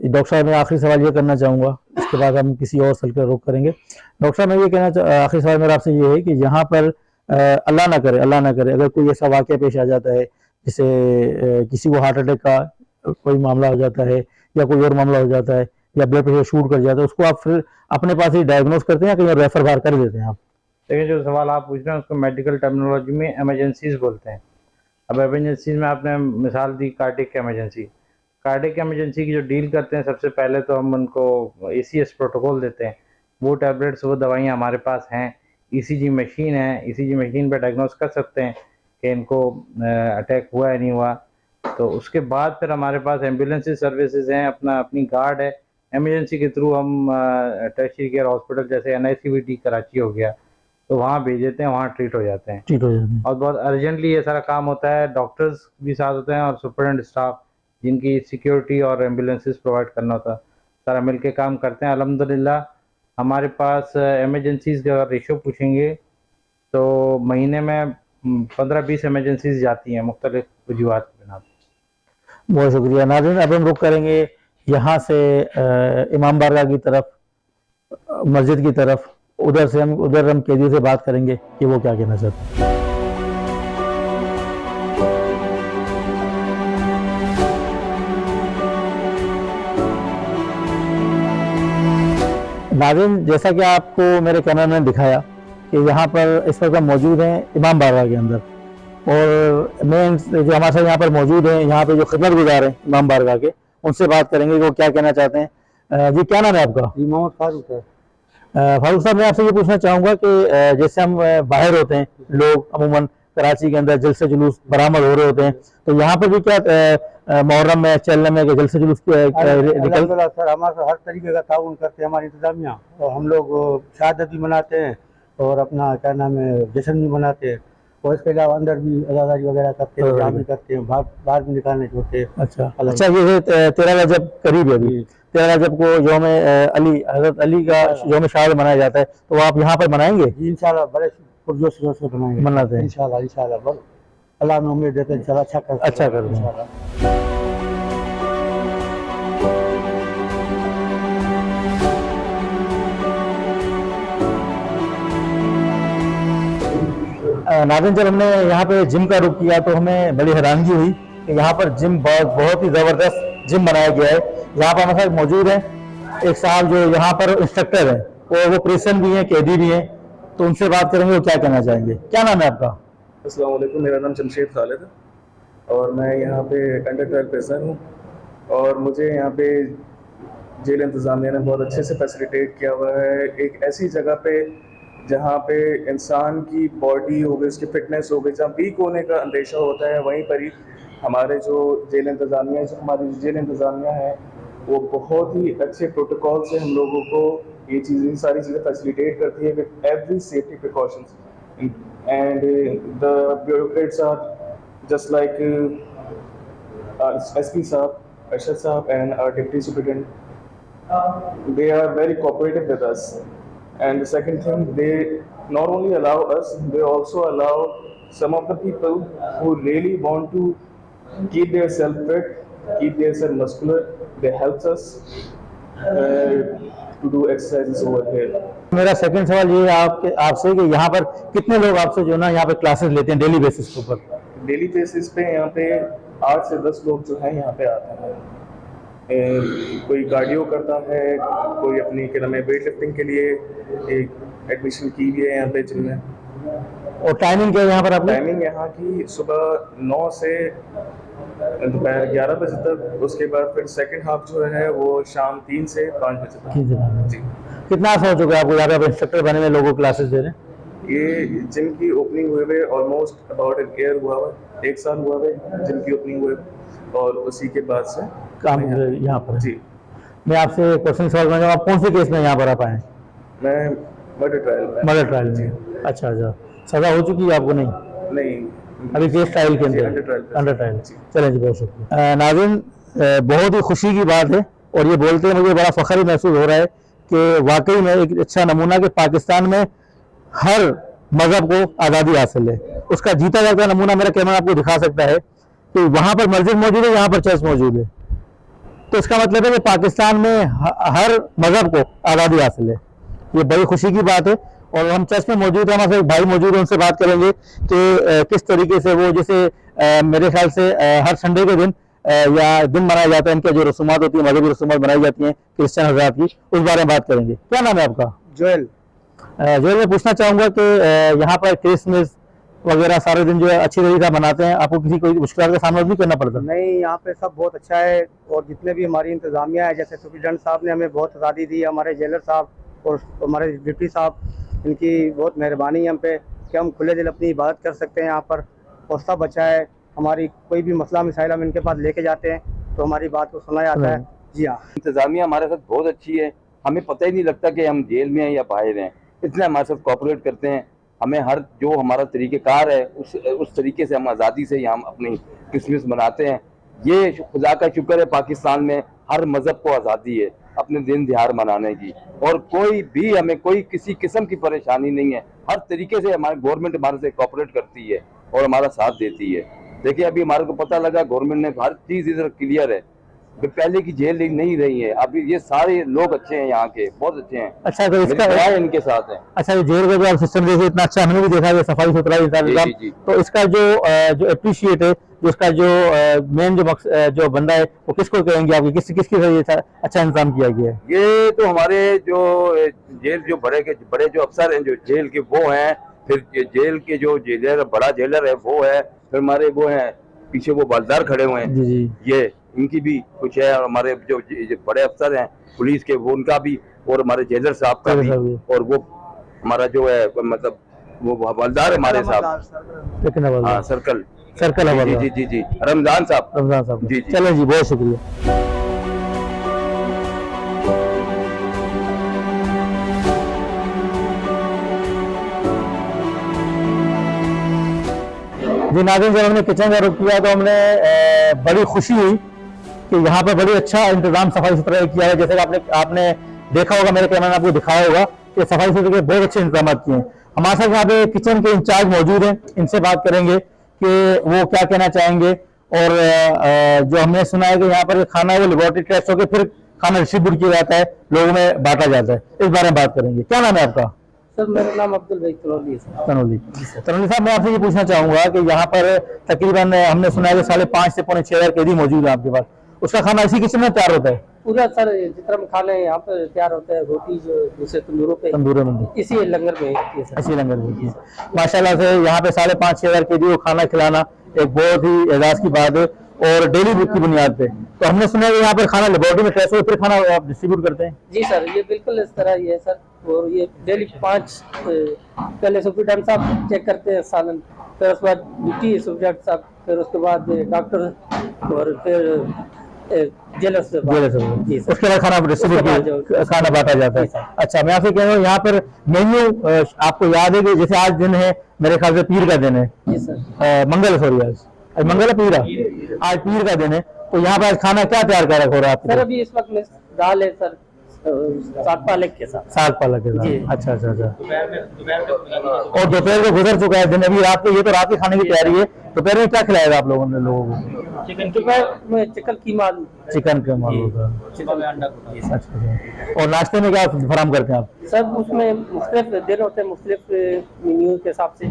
डॉक्टर साहब, मैं आखिरी सवाल ये करना चाहूँगा, इसके बाद हम किसी और सल का रुख करेंगे। डॉक्टर साहब, मैं ये कहना आखिरी सवाल मेरा आपसे ये है कि यहाँ पर अल्लाह ना करे अगर कोई ऐसा वाक़या पेश आ जाता है, जैसे किसी को हार्ट अटैक का कोई मामला हो जाता है या कोई और मामला हो जाता है या ब्लड प्रेशर शूट कर जाता है, उसको आप फिर अपने पास ही डायग्नोस करते हैं या कहीं रेफर बाहर कर देते हैं आप?
देखिए, जो सवाल आप पूछ रहे हैं उसको मेडिकल टर्मिनोलॉजी में इमरजेंसीज बोलते हैं। अब इमरजेंसीज में आपने मिसाल दी कार्डियक इमरजेंसी। कार्डियक इमरजेंसी की जो डील करते हैं, सबसे पहले तो हम उनको ACS प्रोटोकॉल देते हैं। वो टैबलेट्स, वो दवाइयाँ हमारे पास हैं। ECG मशीन है, ECG मशीन पर डायग्नोस कर सकते हैं कि इनको अटैक हुआ है नहीं हुआ। तो उसके बाद फिर हमारे पास एम्बुलेंसेज सर्विसेज हैं, अपनी गार्ड है। इमरजेंसी के थ्रू हम टर्शियरी केयर हॉस्पिटल जैसे NICVT कराची हो गया, तो वहाँ भेज देते हैं, वहाँ ट्रीट हो जाते हैं। और बहुत अर्जेंटली ये सारा काम होता है। डॉक्टर्स भी साथ होते हैं और सुपरिटेंडेंट स्टाफ, जिनकी सिक्योरिटी और एम्बुलेंसेस प्रोवाइड करना होता है, सारा मिल के काम करते हैं। अल्हम्दुलिल्लाह हमारे पास इमरजेंसीज़ का रेशो पूछेंगे तो महीने में 15-20 इमरजेंसीज जाती हैं मुख्तलिफ वजूहात के बिना।
बहुत शुक्रिया। नाज़रीन, अब हम रुख करेंगे यहाँ से इमाम बारगाह की तरफ, मस्जिद की तरफ। उधर हम कैदियों से बात करेंगे कि वो क्या कहना चाहते हैं। नाज़रीन, जैसा कि आपको मेरे कैमरा ने दिखाया कि यहाँ पर इस वक्त हम मौजूद हैं इमाम बारगाह के अंदर, और मैं जो हमारे साथ यहाँ पर मौजूद हैं, यहाँ पे जो खिदमत गुजार हैं इमाम बारगाह के, उनसे बात करेंगे कि वो क्या कहना चाहते हैं। जी, क्या नाम है आपका?
मोहम्मद फारूक है।
फारूक साहब, मैं आपसे ये पूछना चाहूँगा कि जैसे हम बाहर होते हैं, लोग अमूमन कराची के अंदर जलसे जुलूस बरामद हो रहे होते हैं, तो यहाँ पर भी क्या मुहर्रम में चलने में जलसे जुलूस
अल्हम्दुलिल्लाह सर, हमारे हर तरीके का ताउन करते हैं हमारी इंतजामिया, और हम लोग शहादत भी मनाते हैं और अपना क्या नाम है जश्न भी मनाते हैं, और इसके अलावा अंदर भी अजादारी वगैरह करते हैं, जाम भी करते हैं, बाहर भी निकालने होते हैं।
अच्छा, ये 13 रजब करीब है अभी। 13 रजब को यौम अली, हजरत अली का यौम शहादत मनाया जाता है, तो आप यहाँ पर मनाएंगे?
इंशाल्लाह बड़े पुरजोश से बनाएंगे,
मनाते हैं
इंशाल्लाह। अल्लाह में उम्मीद देते हैं इंशाल्लाह अच्छा कर इंशाल्लाह।
नाज़रीन, जब हमने यहाँ पे जिम का रुख किया तो हमें बड़ी हैरानगी हुई कि यहाँ पर जिम बहुत ही ज़बरदस्त जिम बनाया गया है। यहाँ पर हमारे साथ मौजूद है एक साहब जो यहाँ पर इंस्ट्रक्टर है, और वो प्रेसन भी हैं, कैदी भी हैं, तो उनसे बात करेंगे वो क्या कहना चाहेंगे। क्या नाम है आपका?
अस्सलाम वालेकुम, मेरा नाम जमशेद खालिद है और मैं यहाँ पे अंडर 12 प्रेसन हूँ, और मुझे यहाँ पे जेल इंतज़ामिया ने बहुत अच्छे से फैसिलिटेट किया हुआ है। एक ऐसी जगह पे जहाँ पे इंसान की बॉडी हो गई, उसकी फिटनेस हो गई, जहाँ वीक होने का अंदेशा होता है, वहीं पर ही हमारे जो जेल इंतज़ामिया है वो बहुत ही अच्छे प्रोटोकॉल से हम लोगों को ये सारी चीज़ें फैसिलिटेट करती है with every safety precautions, and the bureaucrats are just like SP Saab, Arshad Saab and our Deputy Superintendent. They are very cooperative with us. And the second thing, they not only allow us, they also allow some of the people who really want to keep their self fit, keep their self muscular. They help us, to do exercises over here.
मेरा second सवाल ये है आपसे कि यहाँ पर कितने लोग आपसे जो ना यहाँ पे क्लासेस लेते हैं डेली बेसिस के ऊपर?
डेली बेसिस पे यहाँ पे 8 से 10 लोग जो हैं यहाँ पे आते हैं। कोई कार्डियो करता है, कोई अपनी क्या नाम है वेट लिफ्टिंग के लिए एक एडमिशन की हुई है यहाँ पे जिम में।
और टाइमिंग क्या है यहाँ पर आपकी?
टाइमिंग यहाँ की सुबह 9 से दोपहर 11 बजे तक, उसके बाद फिर सेकंड हाफ जो है वो शाम 3 से 5 बजे तक। जी।
कितना अर्सा हो चुका है आपको यहाँ पे इंस्ट्रक्टर बने में, लोगों को क्लासेस दे रहे हैं?
ये जिम की ओपनिंग हुए हुए ऑलमोस्ट अबाउट एन ईयर हुआ हुआ, 1 साल हुआ हुआ जिम की ओपनिंग हुए, और उसी के बाद से
काम यहाँ पर।
जी।
मैं आपसे क्वेश्चन सवाल करना चाहूँगा, आप कौन से केस में यहाँ पर आप आए?
मैं मर्डर ट्रायल में।
मर्डर ट्रायल में? अच्छा अच्छा, सजा हो चुकी है आपको? नहीं, अभी केस ट्रायल के अंदर, अंडर ट्रायल। चलें जी, बहुत शुक्रिया। नाज़रीन, बहुत ही खुशी की बात है और ये बोलते हैं मुझे बड़ा फख्र महसूस हो रहा है कि वाकई में एक अच्छा नमूना कि पाकिस्तान में हर मजहब को आज़ादी हासिल है। उसका जीता जाता नमूना मेरा कैमरा आपको दिखा सकता है कि वहाँ पर मस्जिद मौजूद है, यहाँ पर चर्च मौजूद है। तो इसका मतलब है कि पाकिस्तान में हर मजहब को आज़ादी हासिल है। ये बड़ी खुशी की बात है। और हम चर्च में मौजूद है, हमारे भाई मौजूद है, उनसे बात करेंगे कि किस तरीके से वो, जैसे मेरे ख्याल से हर संडे के दिन या दिन मनाया जाता है, इनके जो रसूमात होती है, मजहबी रसूमात बनाई जाती हैं क्रिश्चियन हज़रात की, उस बारे में बात करेंगे। क्या नाम है आपका?
जोएल।
जोएल, मैं पूछना चाहूँगा कि यहाँ पर क्रिसमस वगैरह सारे दिन जो है अच्छी तरीके से मनाते हैं, आपको किसी कोई मुश्किल का सामना नहीं करना पड़ता?
नहीं, यहाँ पे सब बहुत अच्छा है। और जितने भी हमारी इंतज़ामिया है, जैसे सुप्रीडेंट साहब ने हमें बहुत आज़ादी दी, हमारे जेलर साहब और हमारे डिप्टी साहब, इनकी बहुत मेहरबानी है हम पे कि हम खुले दिल अपनी इबादत कर सकते हैं यहाँ पर। और सब अच्छा है, हमारी कोई भी मसला मिसाइल हम इनके पास लेके जाते हैं तो हमारी बात को सुना जाता है। जी हाँ,
इंतज़ामिया हमारे साथ बहुत अच्छी है, हमें पता ही नहीं लगता कि हम जेल में हैं या बाहर हैं, इसलिए हमारे साथ कोऑपरेट करते हैं। हमें हर जो हमारा तरीक़ेकार है उस तरीके से हम आज़ादी से यहाँ अपनी क्रिसमस मनाते हैं। ये खुदा का शुक्र है, पाकिस्तान में हर मज़हब को आज़ादी है अपने दिन तिहार मनाने की, और कोई भी हमें कोई किसी किस्म की परेशानी नहीं है। हर तरीके से हमारी गवर्नमेंट हमारे से कोऑपरेट करती है और हमारा साथ देती है। देखिए, अभी हमारे को पता लगा गवर्नमेंट ने हर चीज़ इधर क्लियर है, पहले की जेल नहीं रही है, अभी ये सारे लोग अच्छे हैं, यहाँ के बहुत अच्छे हैं।
अच्छा, तो इसका
इनके साथ है।
अच्छा, जेल का जो आप सिस्टम देखिए इतना अच्छा, हमने भी देखा है, सफाई सुथराई, तो इसका जो अप्रिशिएट है, जो इसका जो मेन जो बंदा है, वो किसको कहेंगे आपके, किसकी अच्छा इंतजाम किया गया है?
ये तो हमारे जो जेल जो बड़े जो अफसर हैं जो जेल के, वो हैं। फिर जेल के जो जेलर बड़ा जेलर है वो है, फिर हमारे वो हैं पीछे वो बलदार खड़े हुए हैं, ये इनकी भी कुछ है, और हमारे जो बड़े अफसर हैं पुलिस के, वो उनका भी, और हमारे जेलर साहब का भी, और वो हमारा जो है मतलब वो हवलदार है हमारे साहब। हाँ, सर्कल जी जी जी, रमजान साहब जी।
चलो जी, बहुत शुक्रिया। जी नाज़रीन, जब हमने किचन का रुख किया तो हमने बड़ी खुशी हुई कि यहाँ पर बड़ी अच्छा इंतजाम सफाई सुथराई किया है। जैसे आपने देखा होगा, मेरे कैमरा में आपको दिखाया होगा कि सफाई सुथराई के बहुत अच्छे इंतजाम किए हैं। हमारे साथ यहाँ पे किचन के इंचार्ज मौजूद हैं, इनसे बात करेंगे कि वो क्या कहना चाहेंगे। और जो हमने सुना है कि यहाँ पर खाना है वो लेबोरेटरी टेस्ट होकर फिर खाना डिस्ट्रीब्यूट किया जाता है, लोगों में बांटा जाता है, इस बारे में बात करेंगे। क्या नाम है आपका?
सर, मेरा नाम अब्दुल भाई तनोली है।
तनोली साहब, मैं आपसे ये पूछना चाहूंगा कि यहाँ पर तकरीबन हमने सुना है कि 5,500 से पौने 6,000 कैदी मौजूद है आपके पास, उसका खाना इसी किचन में तैयार होता है?
पूरा सर, जितना खाना है यहाँ पर तैयार होता है, रोटी जो दूसरे तंदूरों में इसी लंगर में
इसी लंगर में। माशाल्लाह से यहाँ पे 5,500-6,000 कैदी को खाना खिलाना एक बहुत ही एजाज की बात है, और डेली की बुनियाद पे। तो हमने सुना है कि यहाँ पर खाना लेबोरेटरी में टेस्ट हो फिर खाना आप डिस्ट्रीब्यूट करते हैं?
जी सर, ये बिल्कुल इस तरह ही है सर। और ये डेली 5 पहले सुप्रीडेंट साहब चेक करते हैं सालन, फिर उसके बाद ड्यूटी सुप्रीडेंट साहब, फिर उसके बाद डॉक्टर, और फिर जेलर से जी,
उसके बाद खाना डिस्ट्रीब्यूट खाना बांटा जाता है। अच्छा, मैं आपसे कह रहा हूँ यहाँ पर मेन्यू आपको याद है कि जैसे आज दिन है, मेरे ख्याल से पीर का दिन है।
जी सर,
मंगल, सॉरी आज मंगल पीर, आज पीर का दिन है, तो यहाँ पर खाना क्या तैयार कर रखा हो रहा है?
सर अभी इस वक्त में दाल है सर, सात पालक के साथ।
सात पालक के
जी।
साथ, अच्छा अच्छा अच्छा। और दोपहर को गुजर चुका है दिन, अभी रात को, ये तो रात के खाने की तैयारी है। दोपहर में क्या खिलाएगा आप लोगों को?
दोपहर में चिकन कीमा,
चिकन का माल होगा,
चिकन अंडा।
अच्छा अच्छा। और नाश्ते में क्या फराम करते हैं आप?
सब उसमें मुख्तलिफ दिन होते हैं, मुख्तलिफ मेन्यू के हिसाब से।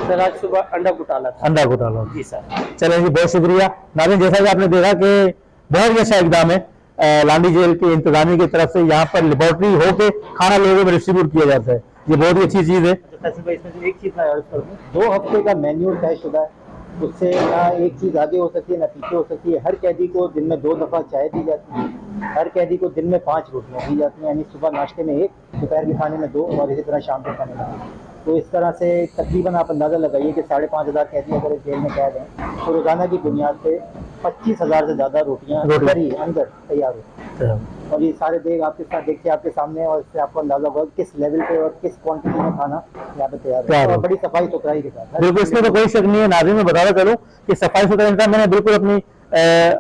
सर आज सुबह अंडा घोटाला था।
अंडा घोटाला।
जी सर।
चलिए जी, बहुत शुक्रिया नाज़रीन। जैसा कि आपने देखा कि बहुत ही अच्छा इकदाम है लांडी जेल के इंतजामिया की तरफ से, यहाँ पर लेबोरेटरी होके खाना लोगों में डिस्ट्रीब्यूट किया जाता है, ये बहुत ही अच्छी चीज़ है।
इसमें से एक चीज़ मैं अर्ज कर दूं, 2 हफ्ते का मेन्यू तय शुदा है, उससे ना एक चीज़ आगे हो सकती है ना पीछे हो सकती है। हर कैदी को दिन में 2 दफ़ा चाय दी जाती है, हर कैदी को दिन में 5 रोटियाँ दी जाती हैं, यानी सुबह नाश्ते में 1, दोपहर के खाने में 2 और इसी तरह शाम के खाने में 2। तो इस तरह से तकरीबन आप अंदाज़ा लगाइए कि 5,500 कैदी अगर इस जेल में कैद हैं तो रोज़ाना की बुनियाद पे 25,000 से ज़्यादा रोटियाँ अंदर तैयार होती हैं। और ये सारे देख आपके साथ देखिए आपके सामने, और इससे आपको अंदाजा होगा किस लेवल पे और किस क्वांटिटी में खाना यहाँ पे तैयार है, और बड़ी सफाई सुथराई के साथ।
बिल्कुल, इसमें तो कोई शक नहीं है। नाज़रीन, मैं बताना चलूँ कि सफाई सुथरा इंतजाम मैंने बिल्कुल अपनी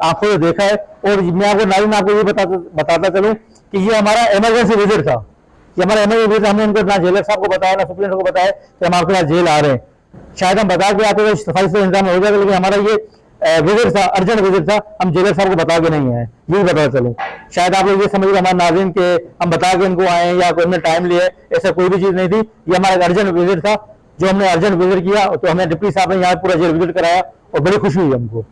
आंखों से देखा है। और मैं आपको नाज़रीन आपको ये बताता चलूँ कि ये हमारा इमरजेंसी विजिट था। ये हमारा इमरजेंसी विजिट, हमने इनको ना जेलर साहब को बताया ना सुप्रीम को बताया कि हम आपके साथ जेल आ रहे हैं। शायद हम बता के आते तो सफाई सुथरा इंतजाम हो जाएगा, लेकिन हमारा ये विजिट था, अर्जेंट विजिट था, हम जेलर साहब को बता के नहीं आए, ये भी बता चलूं। शायद आप लोग ये समझ रहे हमारे नाज़रीन के हम बता के इनको आए या कोई हमने टाइम लिया, ऐसा कोई भी चीज़ नहीं थी। ये हमारा अर्जेंट विजिट था, जो हमने अर्जेंट विजिट किया तो हमें डिप्टी साहब ने यहाँ पूरा जेल विजिट कराया और बड़ी खुशी हुई हमको।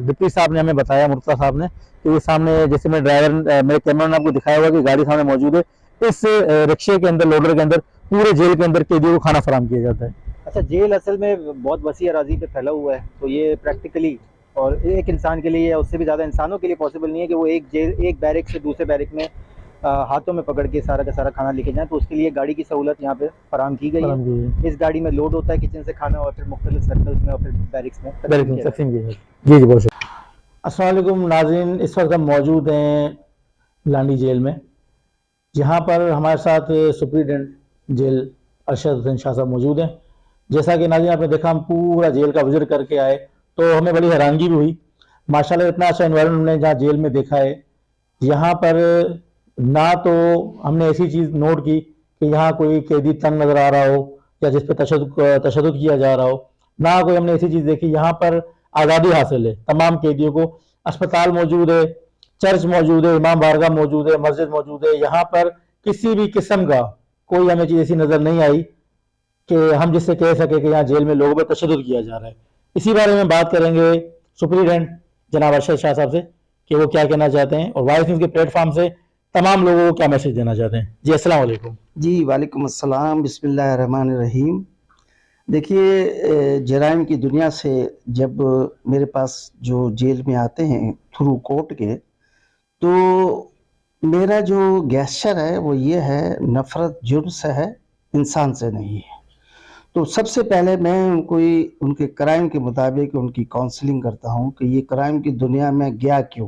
डिप्टी साहब ने हमें बताया, मुर्तज़ा साहब ने, कि वो सामने, जैसे मेरे ड्राइवर मेरे कैमरा ने आपको दिखाया हुआ कि गाड़ी सामने मौजूद है, इस रिक्शे के अंदर, लोडर के अंदर पूरे जेल के अंदर कैदियों को खाना फराम किया जाता है।
अच्छा, जेल असल में बहुत वसी अराजी पे फैला हुआ है, तो ये प्रैक्टिकली और एक इंसान के लिए या उससे भी ज़्यादा इंसानों के लिए पॉसिबल नहीं है कि वो एक बैरक से दूसरे बैरक में हाथों में पकड़ के सारा का सारा खाना लेके जाएं। तो उसके लिए गाड़ी की सहूलत यहाँ पे फराम की गई है। इस गाड़ी में लोड होता है किचन से खाना और फिर मुख्तलिफ सर्कल्स में और फिर बैरिक्स में तकसीम किया जाता है।
जी बहुत शुक्रिया। अस्सलाम वालेकुम नाज़रीन, इस वक्त हम मौजूद हैं लांडी जेल में, जहाँ पर हमारे साथ सुप्रीडेंट जेल अरशद हुसैन शाह साहब मौजूद हैं। जैसा कि नाज़रीन आपने देखा, हम पूरा जेल का विजिट करके आए तो हमें बड़ी हैरानगी भी हुई। माशाल्लाह इतना अच्छा एनवायरनमेंट हमने जहाँ जेल में देखा है। यहाँ पर ना तो हमने ऐसी चीज़ नोट की कि यहाँ कोई कैदी तंग नज़र आ रहा हो या जिस पर तशद्दुद किया जा रहा हो, ना कोई हमने ऐसी चीज़ देखी। यहाँ पर आज़ादी हासिल है तमाम कैदियों को। अस्पताल मौजूद है, चर्च मौजूद है, इमाम बारगाह मौजूद है, मस्जिद मौजूद है। यहाँ पर किसी भी किस्म का कोई हमें चीज़ ऐसी नज़र नहीं आई कि हम जिससे कह सके कि यहाँ जेल में लोगों पर तशद्दुद किया जा रहा है। इसी बारे में बात करेंगे सुप्रीडेंट जनाब अरशद शाह साहब से कि वो क्या कहना चाहते हैं और वाइस न्यूज़ के प्लेटफॉर्म से तमाम लोगों को क्या मैसेज देना चाहते हैं। जी अस्सलाम वालेकुम।
जी वालेकुम अस्सलाम, बिस्मिल्लाहिर्रहमानिर्रहीम। देखिए, जराइम की दुनिया से जब मेरे पास जो जेल में आते हैं थ्रू कोर्ट के, तो मेरा जो गेस्चर है वो ये है, नफ़रत जुर्म से है, इंसान से नहीं है। तो सबसे पहले मैं उनके क्राइम के मुताबिक उनकी काउंसलिंग करता हूँ कि ये क्राइम की दुनिया में गया क्यों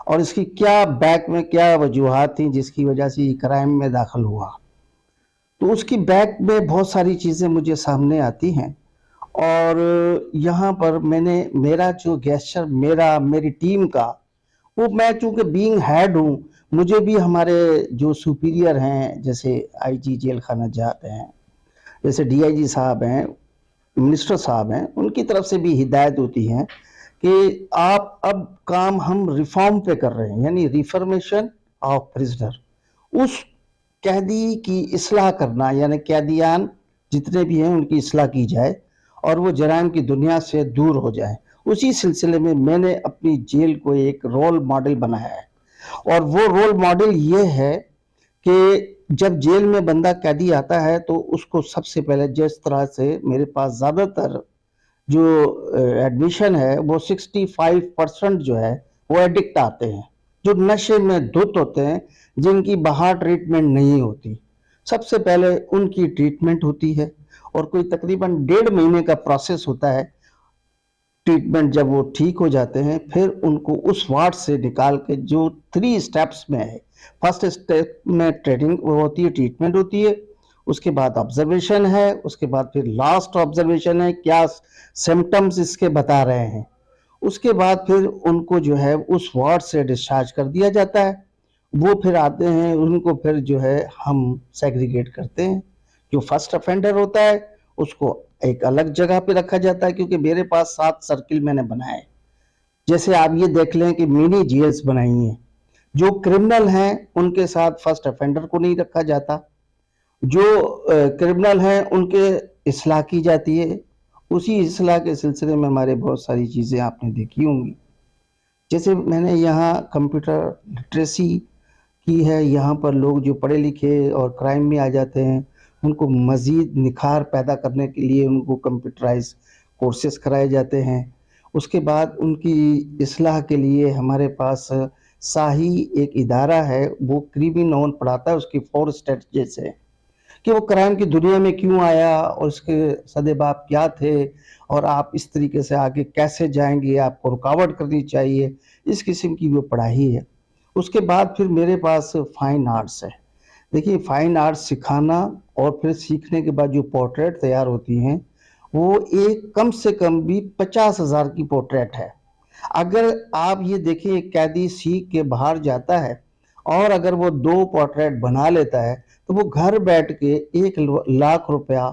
और इसकी क्या बैक में क्या वजूहात थी जिसकी वजह से ये क्राइम में दाखिल हुआ। तो उसकी बैक में बहुत सारी चीज़ें मुझे सामने आती हैं और यहाँ पर मेरा जो गेस्चर मेरी टीम का, वो मैं चूँकि बीइंग हेड हूँ, मुझे भी हमारे जो सुपीरियर हैं, जैसे आईजी जेल खाना जात हैं, जैसे डीआईजी साहब हैं, मिनिस्टर साहब हैं, उनकी तरफ से भी हिदायत होती है कि आप अब काम हम रिफॉर्म पे कर रहे हैं, यानी रिफॉर्मेशन ऑफ प्रिजनर। उस कैदी की इस्लाह करना, यानी कैदियान जितने भी हैं उनकी इस्लाह की जाए और वो जराइम की दुनिया से दूर हो जाए। उसी सिलसिले में मैंने अपनी जेल को एक रोल मॉडल बनाया है और वो रोल मॉडल ये है कि जब जेल में बंदा कैदी आता है तो उसको सबसे पहले, जिस तरह से मेरे पास ज़्यादातर जो एडमिशन है वो 65% जो है वो एडिक्ट आते हैं, जो नशे में धुत होते हैं, जिनकी बाहर ट्रीटमेंट नहीं होती। सबसे पहले उनकी ट्रीटमेंट होती है और कोई तकरीबन 1.5 महीने का प्रोसेस होता है ट्रीटमेंट। जब वो ठीक हो जाते हैं फिर उनको उस वार्ड से निकाल के, जो 3 स्टेप्स में है, फर्स्ट स्टेप में ट्रेनिंग होती है, ट्रीटमेंट होती है, उसके बाद ऑब्जर्वेशन है, उसके बाद फिर लास्ट ऑब्जर्वेशन है, क्या सिम्टम्स इसके बता रहे हैं, उसके बाद फिर उनको जो है उस वार्ड से डिस्चार्ज कर दिया जाता है वो फिर आते हैं, उनको फिर जो है हम सेग्रीगेट करते हैं। जो फर्स्ट अफेंडर होता है उसको एक अलग जगह पे रखा जाता है, क्योंकि मेरे पास 7 सर्किल मैंने बनाए हैं। जैसे आप ये देख लें कि मिनी जेल्स बनाई हैं। जो क्रिमिनल हैं उनके साथ फर्स्ट अफेंडर को नहीं रखा जाता, जो क्रिमिनल हैं उनके इस्लाह की जाती है। उसी इस्लाह के सिलसिले में हमारे बहुत सारी चीज़ें आपने देखी होंगी। जैसे मैंने यहाँ कंप्यूटर लिटरेसी की है। यहाँ पर लोग जो पढ़े लिखे और क्राइम में आ जाते हैं उनको मज़ीद निखार पैदा करने के लिए उनको कंप्यूटराइज कोर्सेज कराए जाते हैं। उसके बाद उनकी इस्लाह के लिए हमारे पास शाही एक इदारा है, वो क्रिमिनल पढ़ाता है, उसकी 4 स्ट्रेटजीज है कि वो क्राइम की दुनिया में क्यों आया और उसके सदेबाप क्या थे और आप इस तरीके से आगे कैसे जाएंगे, आपको रुकावट करनी चाहिए, इस किस्म की वो पढ़ाई है। उसके बाद फिर मेरे पास फाइन आर्ट्स है। देखिए, फाइन आर्ट्स सिखाना और फिर सीखने के बाद जो पोर्ट्रेट तैयार होती हैं वो एक कम से कम भी 50,000 की पोर्ट्रेट है। अगर आप ये देखिए, एक कैदी सीख के बाहर जाता है और अगर वो 2 पोर्ट्रेट बना लेता है तो वो घर बैठ के 1 लाख रुपया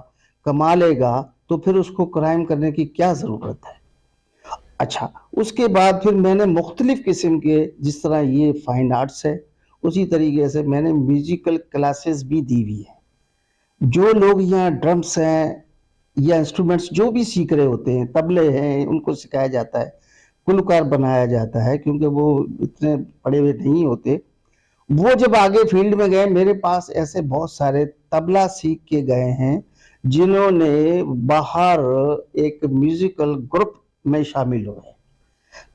कमा लेगा, तो फिर उसको क्राइम करने की क्या ज़रूरत है। अच्छा, उसके बाद फिर मैंने मुख्तलिफ किस्म के, जिस तरह ये फाइन आर्ट्स है, उसी तरीके से मैंने म्यूजिकल क्लासेस भी दी हुई है। जो लोग यहाँ ड्रम्स हैं या इंस्ट्रूमेंट्स जो भी सीख रहे होते हैं, तबले हैं, उनको सिखाया जाता है, गुलकार बनाया जाता है, क्योंकि वो इतने पढ़े हुए नहीं होते। वो जब आगे फील्ड में गए, मेरे पास ऐसे बहुत सारे तबला सीख के गए हैं जिन्होंने बाहर एक म्यूजिकल ग्रुप में शामिल हुए।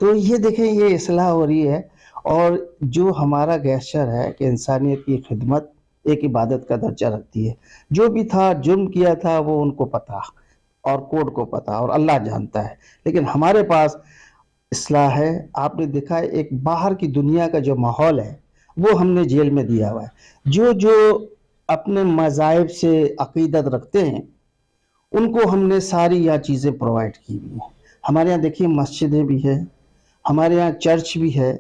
तो ये देखें, ये इस्लाह हो रही है। और जो हमारा गैस्चर है कि इंसानियत की खिदमत एक इबादत का दर्जा रखती है। जो भी था, जुर्म किया था, वो उनको पता और कोर्ट को पता और अल्लाह जानता है। लेकिन हमारे पास इस्लाह है। आपने देखा है, एक बाहर की दुनिया का जो माहौल है वो हमने जेल में दिया हुआ है। जो जो अपने मज़ाहिब से अक़ीदत रखते हैं उनको हमने सारी यह चीज़ें प्रोवाइड की हुई हैं। हमारे यहाँ देखिए मस्जिदें भी है, हमारे यहाँ चर्च भी है,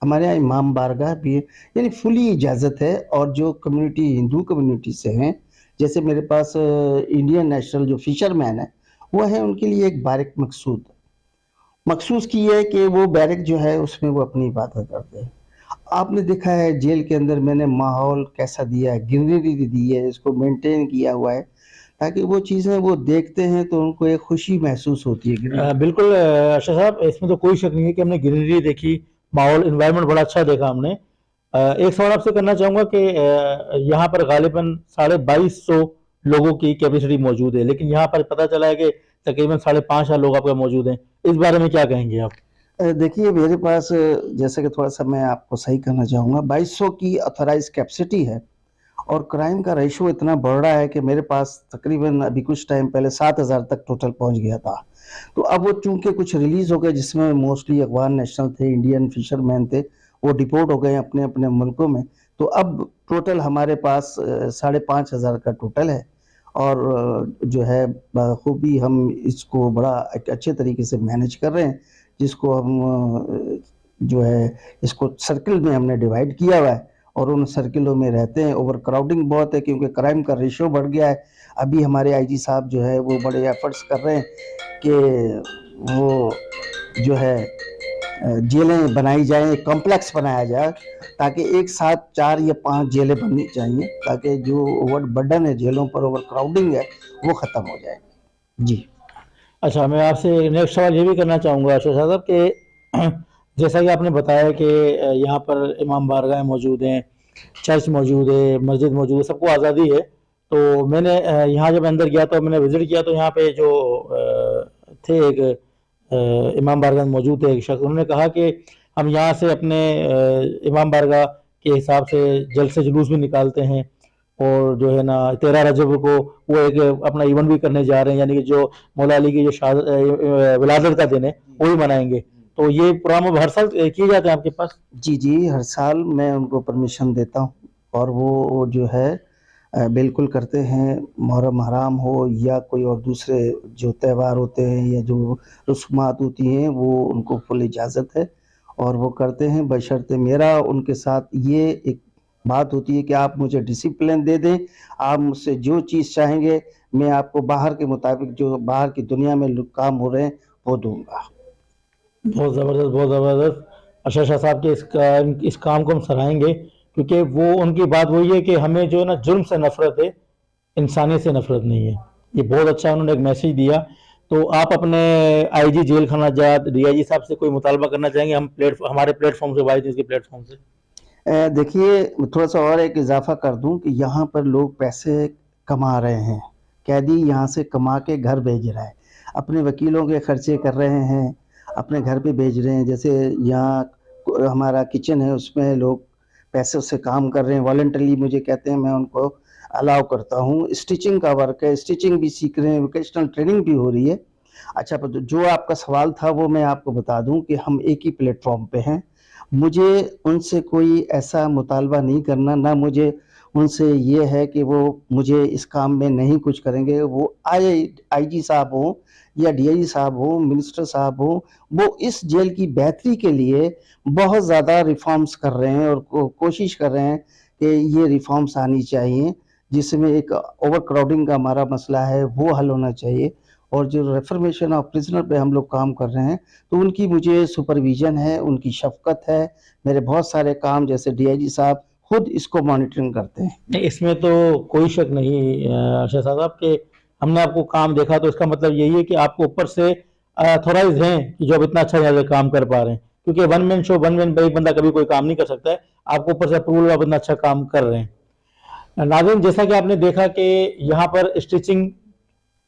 हमारे यहाँ इमाम बारगाह भी है, यानी फुली इजाज़त है। और जो कम्युनिटी हिंदू कम्युनिटी से हैं, जैसे मेरे पास इंडियन नेशनल जो फिशरमैन है वो है, उनके लिए एक बैरक मखसूस की है कि वो बैरक जो है उसमें वो अपनी इबादत करते हैं। आपने देखा है जेल के अंदर मैंने माहौल कैसा दिया है, ग्रीनरी दी है, इसको मेंटेन किया हुआ है ताकि वो चीज़ें वो देखते हैं तो उनको एक खुशी महसूस होती है।
बिल्कुल अरशद साहब, इसमें तो कोई शक नहीं है कि हमने ग्रीनरी देखी, माहौल इन्वायरमेंट बड़ा अच्छा देखा हमने। एक सवाल आपसे करना चाहूँगा कि यहाँ पर गालिबन 2250 लोगों की कैपेसिटी मौजूद है, लेकिन यहाँ पर पता चला है कि तकरीबन 5,500 लोग आपके मौजूद हैं। इस बारे में क्या कहेंगे आप?
देखिए, मेरे पास जैसे कि थोड़ा सा मैं आपको सही करना चाहूँगा, 2200 की ऑथराइज कैपेसिटी है और क्राइम का रेशो इतना बढ़ रहा है कि मेरे पास तकरीबन अभी कुछ टाइम पहले 7,000 तक टोटल पहुँच गया था। तो अब वो चूँकि कुछ रिलीज़ हो गए, जिसमें मोस्टली अफगान नेशनल थे, इंडियन फिशरमैन थे, वो डिपोर्ट हो गए अपने अपने मुल्कों में। तो अब टोटल हमारे पास 5,500 का टोटल है और जो है बखूबी हम इसको बड़ा एक अच्छे तरीके से मैनेज कर रहे हैं, जिसको हम जो है इसको सर्किल में हमने डिवाइड किया हुआ है और उन सर्किलों में रहते हैं। ओवर क्राउडिंग बहुत है क्योंकि क्राइम का रेशो बढ़ गया है। अभी हमारे आईजी साहब जो है वो बड़े एफर्ट्स कर रहे हैं कि वो जो है जेलें बनाई जाएं, एक कॉम्प्लेक्स बनाया जाए ताकि एक साथ 4 या 5 जेलें बननी चाहिए, ताकि जो ओवर बर्डन है जेलों पर, ओवर क्राउडिंग है, वो ख़त्म हो जाए। जी
अच्छा, मैं आपसे नेक्स्ट सवाल ये भी करना चाहूँगा अरशद साहब कि जैसा कि आपने बताया कि यहाँ पर इमाम बारगाह मौजूद हैं, चर्च मौजूद है, मस्जिद मौजूद है, सबको आज़ादी है। तो मैंने यहाँ जब अंदर गया तो मैंने विज़िट किया तो यहाँ पे जो थे एक इमाम बारगाह मौजूद थे, एक शख्स, उन्होंने कहा कि हम यहाँ से अपने इमाम बारगाह के हिसाब से जल्द से जुलूस भी निकालते हैं और जो है ना 13 रजब को वो एक अपना इवेंट भी करने जा रहे हैं, यानी कि जो मौला अली की जो विलादत का दिन है वो भी मनाएंगे। तो ये प्रोग्राम हर साल किए जाते हैं आपके पास?
जी, हर साल मैं उनको परमिशन देता हूँ और वो जो है बिल्कुल करते हैं। मुहर्रम हराम हो या कोई और दूसरे जो त्यौहार होते हैं या जो रस्मात होती हैं, वो उनको फुल इजाज़त है और वो करते हैं, बशर्ते मेरा उनके साथ ये एक बात होती है कि आप मुझे डिसिप्लिन दे दें, आप मुझसे जो चीज़ चाहेंगे मैं आपको बाहर के मुताबिक जो बाहर की दुनिया में काम हो रहे हैं वो दूंगा।
बहुत ज़बरदस्त, बहुत ज़बरदस्त। अरशद शाह साहब के इस काम को हम सराहेंगे, क्योंकि वो उनकी बात वही है कि हमें जो है ना जुर्म से नफरत है, इंसानियत से नफरत नहीं है। ये बहुत अच्छा उन्होंने एक मैसेज दिया। तो आप अपने आईजी जेल खाना जात डीआईजी साहब से कोई मुतालबा करना चाहेंगे? हम हमारे प्लेटफॉर्म से, वाइस न्यूज़ के प्लेटफॉर्म से।
देखिए, थोड़ा सा और एक इजाफा कर दूं कि यहाँ पर लोग पैसे कमा रहे हैं, कैदी यहाँ से कमा के घर भेज रहा है, अपने वकीलों के खर्चे कर रहे हैं, अपने घर पे भेज रहे हैं। जैसे यहाँ हमारा किचन है, उसमें लोग पैसे से काम कर रहे हैं, वॉलंटरी मुझे कहते हैं, मैं उनको अलाउ करता हूँ। स्टिचिंग का वर्क है, स्टिचिंग भी सीख रहे हैं, वोकेशनल ट्रेनिंग भी हो रही है। अच्छा, पर जो आपका सवाल था वो मैं आपको बता दूं कि हम एक ही प्लेटफॉर्म पे हैं। मुझे उनसे कोई ऐसा मुतालबा नहीं करना, ना मुझे उनसे ये है कि वो मुझे इस काम में नहीं कुछ करेंगे। वो आईजी साहब हों या डीआईजी साहब हों, मिनिस्टर साहब हों, वो इस जेल की बेहतरी के लिए बहुत ज़्यादा रिफॉर्म्स कर रहे हैं और कोशिश कर रहे हैं कि ये रिफॉर्म्स आनी चाहिए, जिसमें एक ओवर क्राउडिंग का हमारा मसला है वो हल होना चाहिए। और जो रिफॉर्मेशन ऑफ प्रिजनर पे हम लोग काम कर रहे हैं, तो उनकी मुझे सुपरविजन है, उनकी शफकत है। मेरे बहुत सारे काम जैसे डीआईजी साहब खुद इसको मॉनिटरिंग करते हैं।
इसमें तो कोई शक नहीं अरशद साहब कि हमने आपको काम देखा, तो इसका मतलब यही है कि आपको ऊपर से अथॉराइज हैं कि जो अब इतना अच्छा यहाँ काम कर पा रहे हैं, क्योंकि one man show, one man एक बंदा कभी कोई काम नहीं कर सकता है। आपको ऊपर से अप्रूवल, आप इतना अच्छा काम कर रहे हैं। नाज़रीन, जैसा कि आपने देखा कि यहाँ पर स्टिचिंग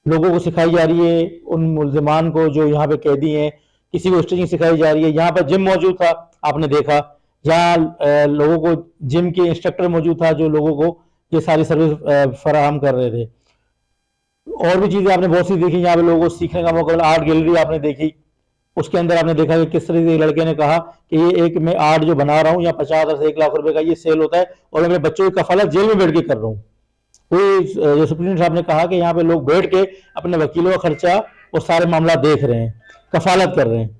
लोगों को सिखाई जा रही है, उन मुल्जिमान को जो यहाँ पे कैदी हैं, किसी को स्टिचिंग सिखाई जा रही है। यहाँ पर जिम मौजूद था, आपने देखा, जहाँ लोगों को जिम के इंस्ट्रक्टर मौजूद था जो लोगों को ये सारी सर्विस फराहम कर रहे थे। और भी चीज़ें आपने बहुत सी देखी, यहाँ पे लोगों को सीखने का मौका मिला। आर्ट गैलरी आपने देखी, उसके अंदर आपने देखा कि किस तरह से लड़के ने कहा कि ये एक मैं आर्ट जो बना रहा हूँ, यहाँ 50,000 से 1 लाख रुपए का ये सेल होता है, और मैं अपने बच्चों की कफालत जेल में बैठ के कर रहा हूँ। जो सुप्रीम साहब ने कहा कि यहाँ पे लोग बैठ के अपने वकीलों का खर्चा और सारे मामला देख रहे हैं, कफालत कर रहे हैं।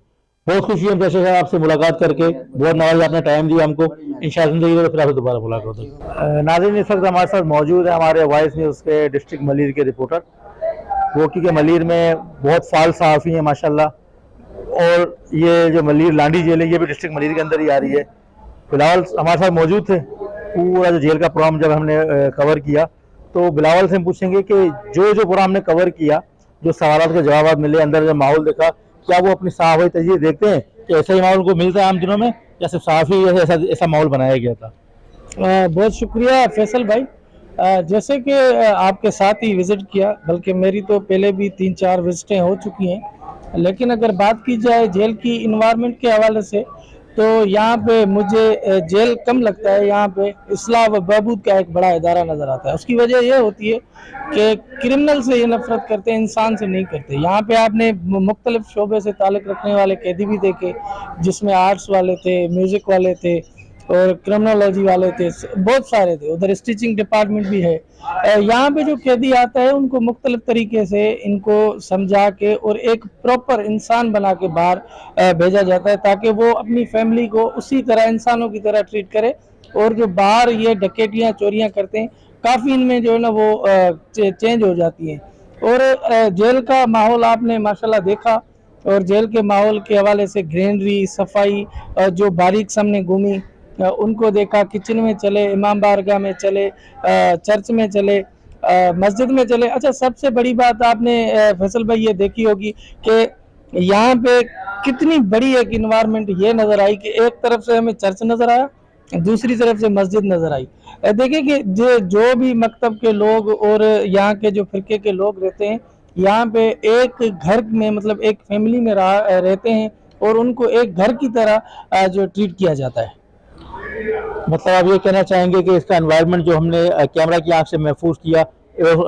बहुत खुशी है जैसे साहब आपसे मुलाकात करके, बहुत नवाज आपने टाइम दिया हमको। इंशाअल्लाह जिंदगी में फिर आपसे दोबारा मुलाकात होगी। नाज़रीन, इस वक्त हमारे साथ मौजूद है हमारे वाइस न्यूज़ के डिस्ट्रिक्ट मलीर के रिपोर्टर, वो क्योंकि मलीर में बहुत फाल सहाफ़ी हैं माशाल्लाह, और ये जो मलीर लांडी जेल है ये भी डिस्ट्रिक्ट मलीर के अंदर ही आ रही है। फिलहाल हमारे साथ मौजूद थे, पूरा जो जेल का प्रोग्राम जब हमने कवर किया, तो बिलावल से हम पूछेंगे कि जो प्रोग्राम हमने कवर किया, जो सवालों के जवाब मिले, अंदर जो माहौल देखा, क्या वो अपनी सहाफ़ी तजवीज़ देखते हैं कि ऐसा ही माहौल को मिलता है आम दिनों में, या सिर्फ सहाफ़ी ऐसा माहौल बनाया गया था?
बहुत शुक्रिया फैसल भाई। जैसे कि आपके साथ ही विज़िट किया, बल्कि मेरी तो पहले भी 3-4 विज़िटें हो चुकी हैं, लेकिन अगर बात की जाए जेल की इन्वायरमेंट के हवाले से, तो यहाँ पे मुझे जेल कम लगता है। यहाँ पे इस्लाह व बहबूद का एक बड़ा इदारा नज़र आता है। उसकी वजह यह होती है कि क्रिमिनल से ये नफरत करते हैं, इंसान से नहीं करते। यहाँ पे आपने मुख्तलिफ शोबे से ताल्लुक़ रखने वाले कैदी भी देखे, जिसमें आर्ट्स वाले थे, म्यूज़िक वाले थे और क्रिमिनोलॉजी वाले थे, बहुत सारे थे। उधर स्टिचिंग डिपार्टमेंट भी है। यहाँ पे जो कैदी आता है उनको मुख्तलिफ तरीके से इनको समझा के और एक प्रॉपर इंसान बना के बाहर भेजा जाता है, ताकि वो अपनी फैमिली को उसी तरह इंसानों की तरह ट्रीट करे। और जो बाहर ये डकैतियाँ चोरियाँ करते हैं, काफ़ी इनमें जो है ना वो चेंज हो जाती हैं। और जेल का माहौल आपने माशाल्लाह देखा, और जेल के माहौल के हवाले से ग्रीनरी, सफाई, जो बारीक सामने घूमी उनको देखा, किचन में चले, इमाम बारगाह में चले, चर्च में चले, मस्जिद में चले। अच्छा, सबसे बड़ी बात आपने फैसल भाई ये देखी होगी कि यहाँ पे कितनी बड़ी एक इन्वायरमेंट ये नज़र आई कि एक तरफ से हमें चर्च नज़र आया, दूसरी तरफ से मस्जिद नज़र आई। देखिए कि जो भी मकतब के लोग और यहाँ के जो फ़िरके के लोग रहते हैं, यहाँ पे एक घर में, मतलब एक फैमिली में रहते हैं, और उनको एक घर की तरह जो ट्रीट किया जाता है।
मतलब आप ये कहना चाहेंगे कि इसका एनवायरनमेंट जो हमने कैमरा की आंख से महफूज किया,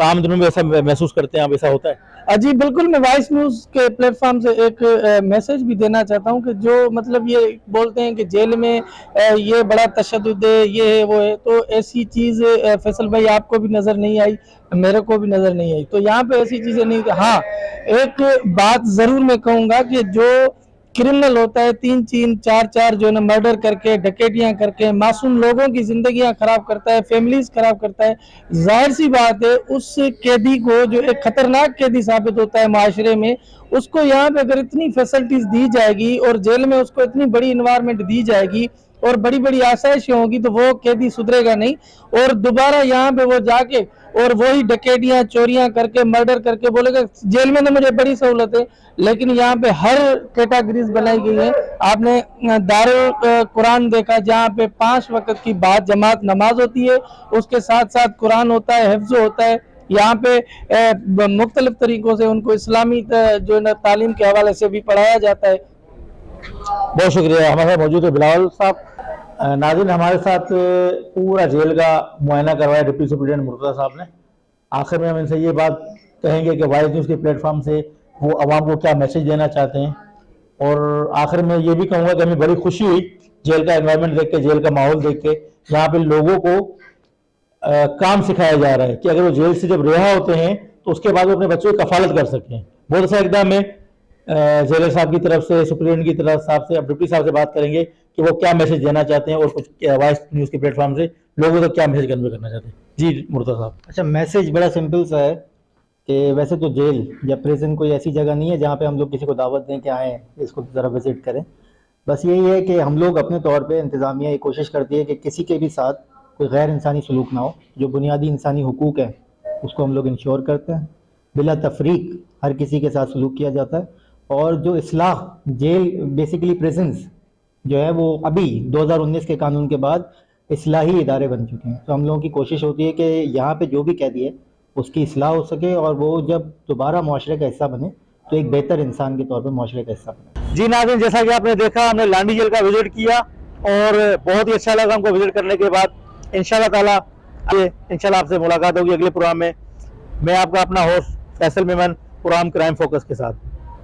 आम दिनों में ऐसा महसूस करते हैं आप, ऐसा होता है?
जी बिल्कुल। मैं वाइस न्यूज़ के प्लेटफॉर्म से एक मैसेज भी देना चाहता हूं कि जो मतलब ये बोलते हैं कि जेल में ये बड़ा तशद्दुद है, ये है, वो है, तो ऐसी चीज़ फैसल भाई आपको भी नज़र नहीं आई, मेरे को भी नज़र नहीं आई। तो यहाँ पे ऐसी चीज़ें नहीं। हाँ, एक बात ज़रूर मैं कहूँगा कि जो क्रिमिनल होता है, 3-3, 4-4 जो है ना मर्डर करके, डकैतियां करके मासूम लोगों की जिंदगियां खराब करता है, फैमिलीज खराब करता है, जाहिर सी बात है उस कैदी को जो एक खतरनाक कैदी साबित होता है माशरे में, उसको यहाँ पे अगर इतनी फैसिलिटीज दी जाएगी और जेल में उसको इतनी बड़ी इन्वायरमेंट दी जाएगी और बड़ी बड़ी आसाइशें होगी तो वो कैदी सुधरेगा नहीं और दोबारा यहाँ पे वो जाके और वही डकैतियां चोरियां करके मर्डर करके बोलेगा जेल में तो मुझे बड़ी सहूलत है, लेकिन यहाँ पे हर कैटेगरीज बनाई गई है। आपने दारुल कुरान देखा जहाँ पे 5 वक्त की बाद जमात नमाज होती है, उसके साथ साथ कुरान होता है, हिफ्ज होता है। यहाँ पे मुख्तलिफ तरीकों से उनको इस्लामी जो है ना तालीम के हवाले से भी पढ़ाया जाता है।
बहुत शुक्रिया। हमारे साथ मौजूद है बिलावल साहब। नाज़रीन, हमारे साथ पूरा जेल का मुआयना करवाया डिप्टी सुप्रिटेंडेंट मुर्तज़ा साहब ने। आखिर में हम इनसे ये बात कहेंगे कि वाइज न्यूज़ के प्लेटफॉर्म से वो आवाम को क्या मैसेज देना चाहते हैं, और आखिर में ये भी कहूँगा कि हमें बड़ी खुशी हुई जेल का एनवायरनमेंट देख के, जेल का माहौल देख के। यहाँ पे लोगों को काम सिखाया जा रहा है कि अगर वो जेल से जब रिहा होते हैं तो उसके बाद वो अपने बच्चों की कफालत कर सकें। बहुत अच्छा इकदाम है जेलर साहब की तरफ से, सुप्रिटेंडेंट की तरफ साहब से। अब डिप्टी साहब से बात करेंगे कि वो क्या मैसेज देना चाहते हैं और कुछ वाइस न्यूज़ के प्लेटफॉर्म से लोगों को क्या मैसेज कन्वे करना चाहते हैं। जी मुर्तज़ा साहब।
अच्छा, मैसेज बड़ा सिंपल सा है कि वैसे तो जेल या प्रिजन कोई ऐसी जगह नहीं है जहाँ पे हम लोग किसी को दावत दें कि आएँ इसको ज़रा विजिट करें। बस यही है कि हम लोग अपने तौर पे इंतज़ामिया ये कोशिश करती है कि किसी के भी साथ कोई गैर इंसानी सलूक ना हो। जो बुनियादी इंसानी हुकूक है उसको हम लोग इंश्योर करते हैं, बिला तफरीक हर किसी के साथ सलूक किया जाता है। और जो इस्लाह जेल बेसिकली प्रिजन्स जो है वो अभी 2019 के कानून के बाद इस्लाही इदारे बन चुके हैं। तो हम लोगों की कोशिश होती है कि यहाँ पे जो भी कैदी है उसकी इस्लाह हो सके और वो जब दोबारा मुआशरे का हिस्सा बने तो एक बेहतर इंसान के तौर पे मुआशरे का हिस्सा बने।
जी नाज़रीन, जैसा कि आपने देखा हमने लांडी जेल का विजिट किया और बहुत ही अच्छा लगा हमको विजिट करने के बाद। इंशाल्लाह ताला आपसे मुलाकात होगी अगले प्रोग्राम में। मैं आपका अपना host Faisal Memon, program Crime Focus के साथ।